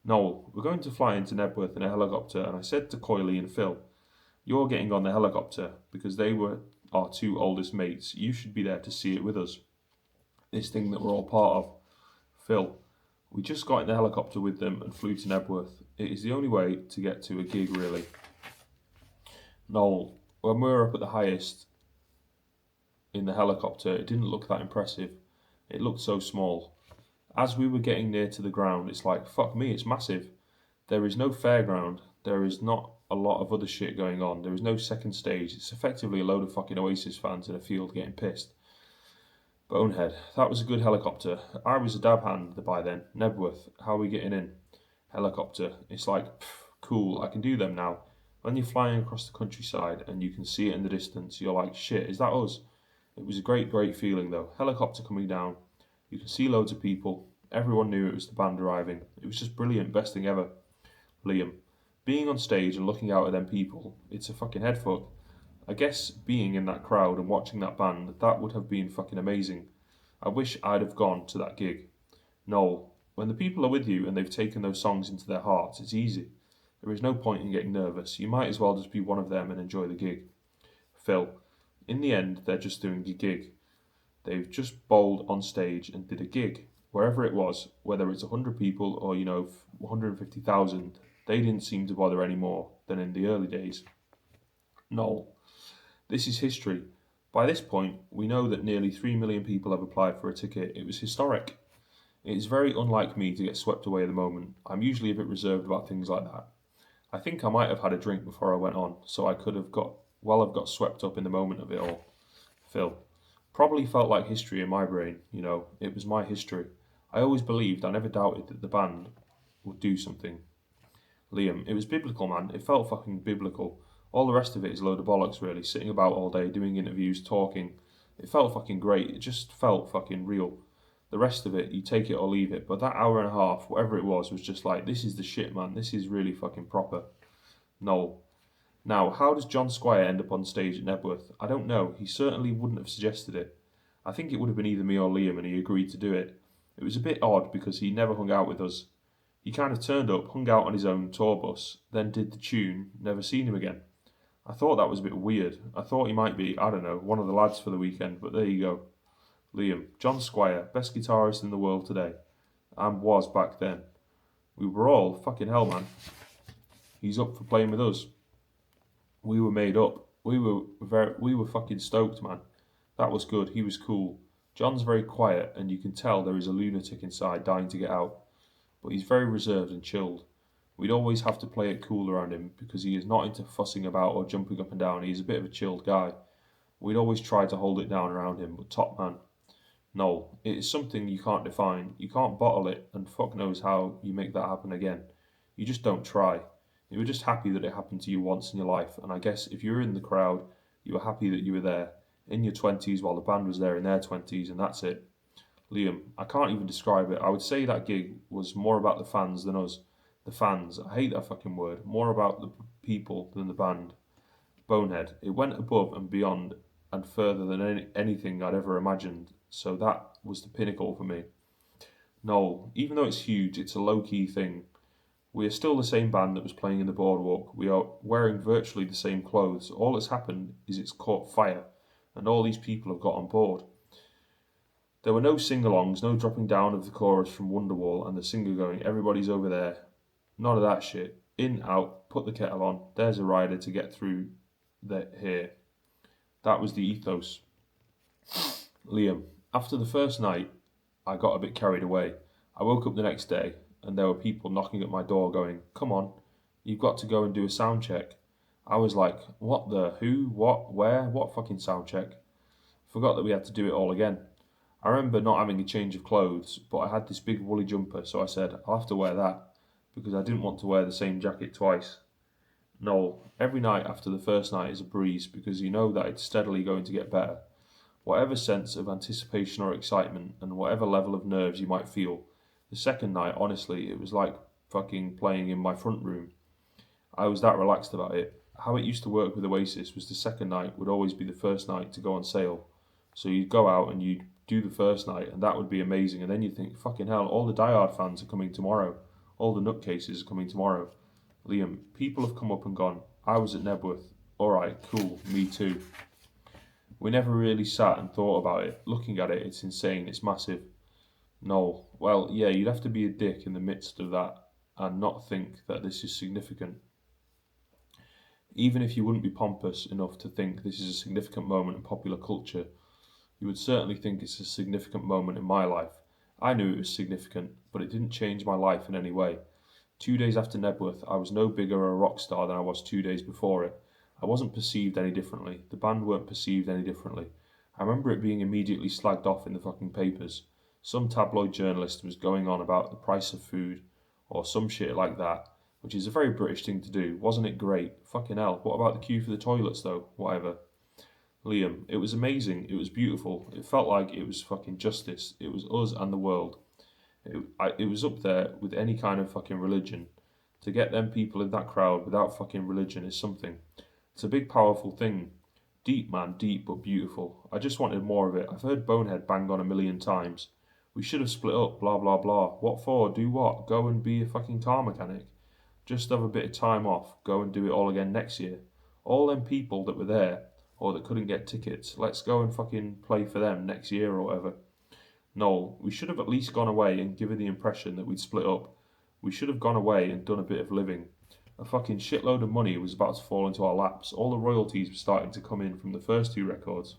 Noel, we're going to fly into Nebworth in a helicopter, and I said to Coyley and Phil, you're getting on the helicopter, because they were our 2 oldest mates, you should be there to see it with us. This thing that we're all part of. Phil, We just got in the helicopter with them and flew to Nebworth. It is the only way to get to a gig, really. Noel, when we were up at the highest in the helicopter, it didn't look that impressive. It looked so small. As we were getting near to the ground, it's like, fuck me, it's massive. There is no fairground. There is not a lot of other shit going on. There is no second stage. It's effectively a load of fucking Oasis fans in a field getting pissed. Bonehead, that was a good helicopter. I was a dab hand by then. Nebworth, how are we getting in? Helicopter, it's like, cool, I can do them now. When you're flying across the countryside and you can see it in the distance, you're like, shit, is that us? It was a great, great feeling though. Helicopter coming down, you can see loads of people. Everyone knew it was the band arriving. It was just brilliant, best thing ever. Liam, being on stage and looking out at them people, it's a fucking headfuck. I guess being in that crowd and watching that band, that would have been fucking amazing. I wish I'd have gone to that gig. Noel, when the people are with you and they've taken those songs into their hearts, it's easy. There is no point in getting nervous. You might as well just be one of them and enjoy the gig. Phil, in the end, they're just doing a gig. They've just bowled on stage and did a gig. Wherever it was, whether it's 100 people or, 150,000, they didn't seem to bother any more than in the early days. Noel, this is history. By this point, we know that nearly 3 million people have applied for a ticket. It was historic. It is very unlike me to get swept away at the moment. I'm usually a bit reserved about things like that. I think I might have had a drink before I went on, so I could have got swept up in the moment of it all. Phil, probably felt like history in my brain, it was my history. I always believed, I never doubted that the band would do something. Liam, it was biblical, man. It felt fucking biblical. All the rest of it is a load of bollocks, really. Sitting about all day, doing interviews, talking. It felt fucking great. It just felt fucking real. The rest of it, you take it or leave it. But that hour and a half, whatever it was just like, this is the shit, man. This is really fucking proper. Noel. Now, how does John Squire end up on stage at Nebworth? I don't know. He certainly wouldn't have suggested it. I think it would have been either me or Liam, and he agreed to do it. It was a bit odd because he never hung out with us. He kind of turned up, hung out on his own tour bus, then did the tune, never seen him again. I thought that was a bit weird. I thought he might be, I don't know, one of the lads for the weekend, but there you go. Liam, John Squire, best guitarist in the world today. And was back then. We were all, fucking hell, man. He's up for playing with us. We were made up. We were fucking stoked, man. That was good. He was cool. John's very quiet, and you can tell there is a lunatic inside dying to get out. But he's very reserved and chilled. We'd always have to play it cool around him because he is not into fussing about or jumping up and down. He's a bit of a chilled guy. We'd always try to hold it down around him, but top man. Noel, it is something you can't define. You can't bottle it, and fuck knows how you make that happen again. You just don't try. You were just happy that it happened to you once in your life, and I guess if you were in the crowd, you were happy that you were there, in your 20s while the band was there in their 20s, and that's it. Liam, I can't even describe it. I would say that gig was more about the fans than us. The fans, I hate that fucking word, more about the people than the band. Bonehead, it went above and beyond and further than anything I'd ever imagined, so that was the pinnacle for me. Noel, even though it's huge, it's a low-key thing. We are still the same band that was playing in the boardwalk. We are wearing virtually the same clothes. All that's happened is it's caught fire, and all these people have got on board. There were no sing-alongs, no dropping down of the chorus from Wonderwall and the singer going, everybody's over there. None of that shit. In, out, put the kettle on. There's a rider to get through here. That was the ethos. Liam, after the first night, I got a bit carried away. I woke up the next day and there were people knocking at my door going, come on, you've got to go and do a sound check. I was like, what the, who, what, where, what fucking sound check? Forgot that we had to do it all again. I remember not having a change of clothes, but I had this big woolly jumper, so I said, I'll have to wear that, because I didn't want to wear the same jacket twice. Noel, every night after the first night is a breeze, because you know that it's steadily going to get better. Whatever sense of anticipation or excitement, and whatever level of nerves you might feel, the second night, honestly, it was like fucking playing in my front room. I was that relaxed about it. How it used to work with Oasis was the second night would always be the first night to go on sale. So you'd go out and you'd do the first night, and that would be amazing, and then you'd think, fucking hell, all the Die Hard fans are coming tomorrow. All the nutcases are coming tomorrow. Liam, people have come up and gone. I was at Nebworth. Alright, cool, me too. We never really sat and thought about it. Looking at it, it's insane, it's massive. Noel, well, yeah, you'd have to be a dick in the midst of that and not think that this is significant. Even if you wouldn't be pompous enough to think this is a significant moment in popular culture, you would certainly think it's a significant moment in my life. I knew it was significant, but it didn't change my life in any way. 2 days after Nebworth, I was no bigger a rock star than I was 2 days before it. I wasn't perceived any differently. The band weren't perceived any differently. I remember it being immediately slagged off in the fucking papers. Some tabloid journalist was going on about the price of food, or some shit like that, which is a very British thing to do. Wasn't it great? Fucking hell. What about the queue for the toilets, though? Whatever. Liam, it was amazing. It was beautiful. It felt like it was fucking justice. It was us and the world. It was up there with any kind of fucking religion. To get them people in that crowd without fucking religion is something. It's a big, powerful thing. Deep, man, deep but beautiful. I just wanted more of it. I've heard Bonehead bang on a million times. We should have split up, blah, blah, blah. What for? Do what? Go and be a fucking car mechanic? Just have a bit of time off. Go and do it all again next year. All them people that were there, or that couldn't get tickets, let's go and fucking play for them next year or whatever. Noel, we should have at least gone away and given the impression that we'd split up. We should have gone away and done a bit of living. A fucking shitload of money was about to fall into our laps. All the royalties were starting to come in from the first two records.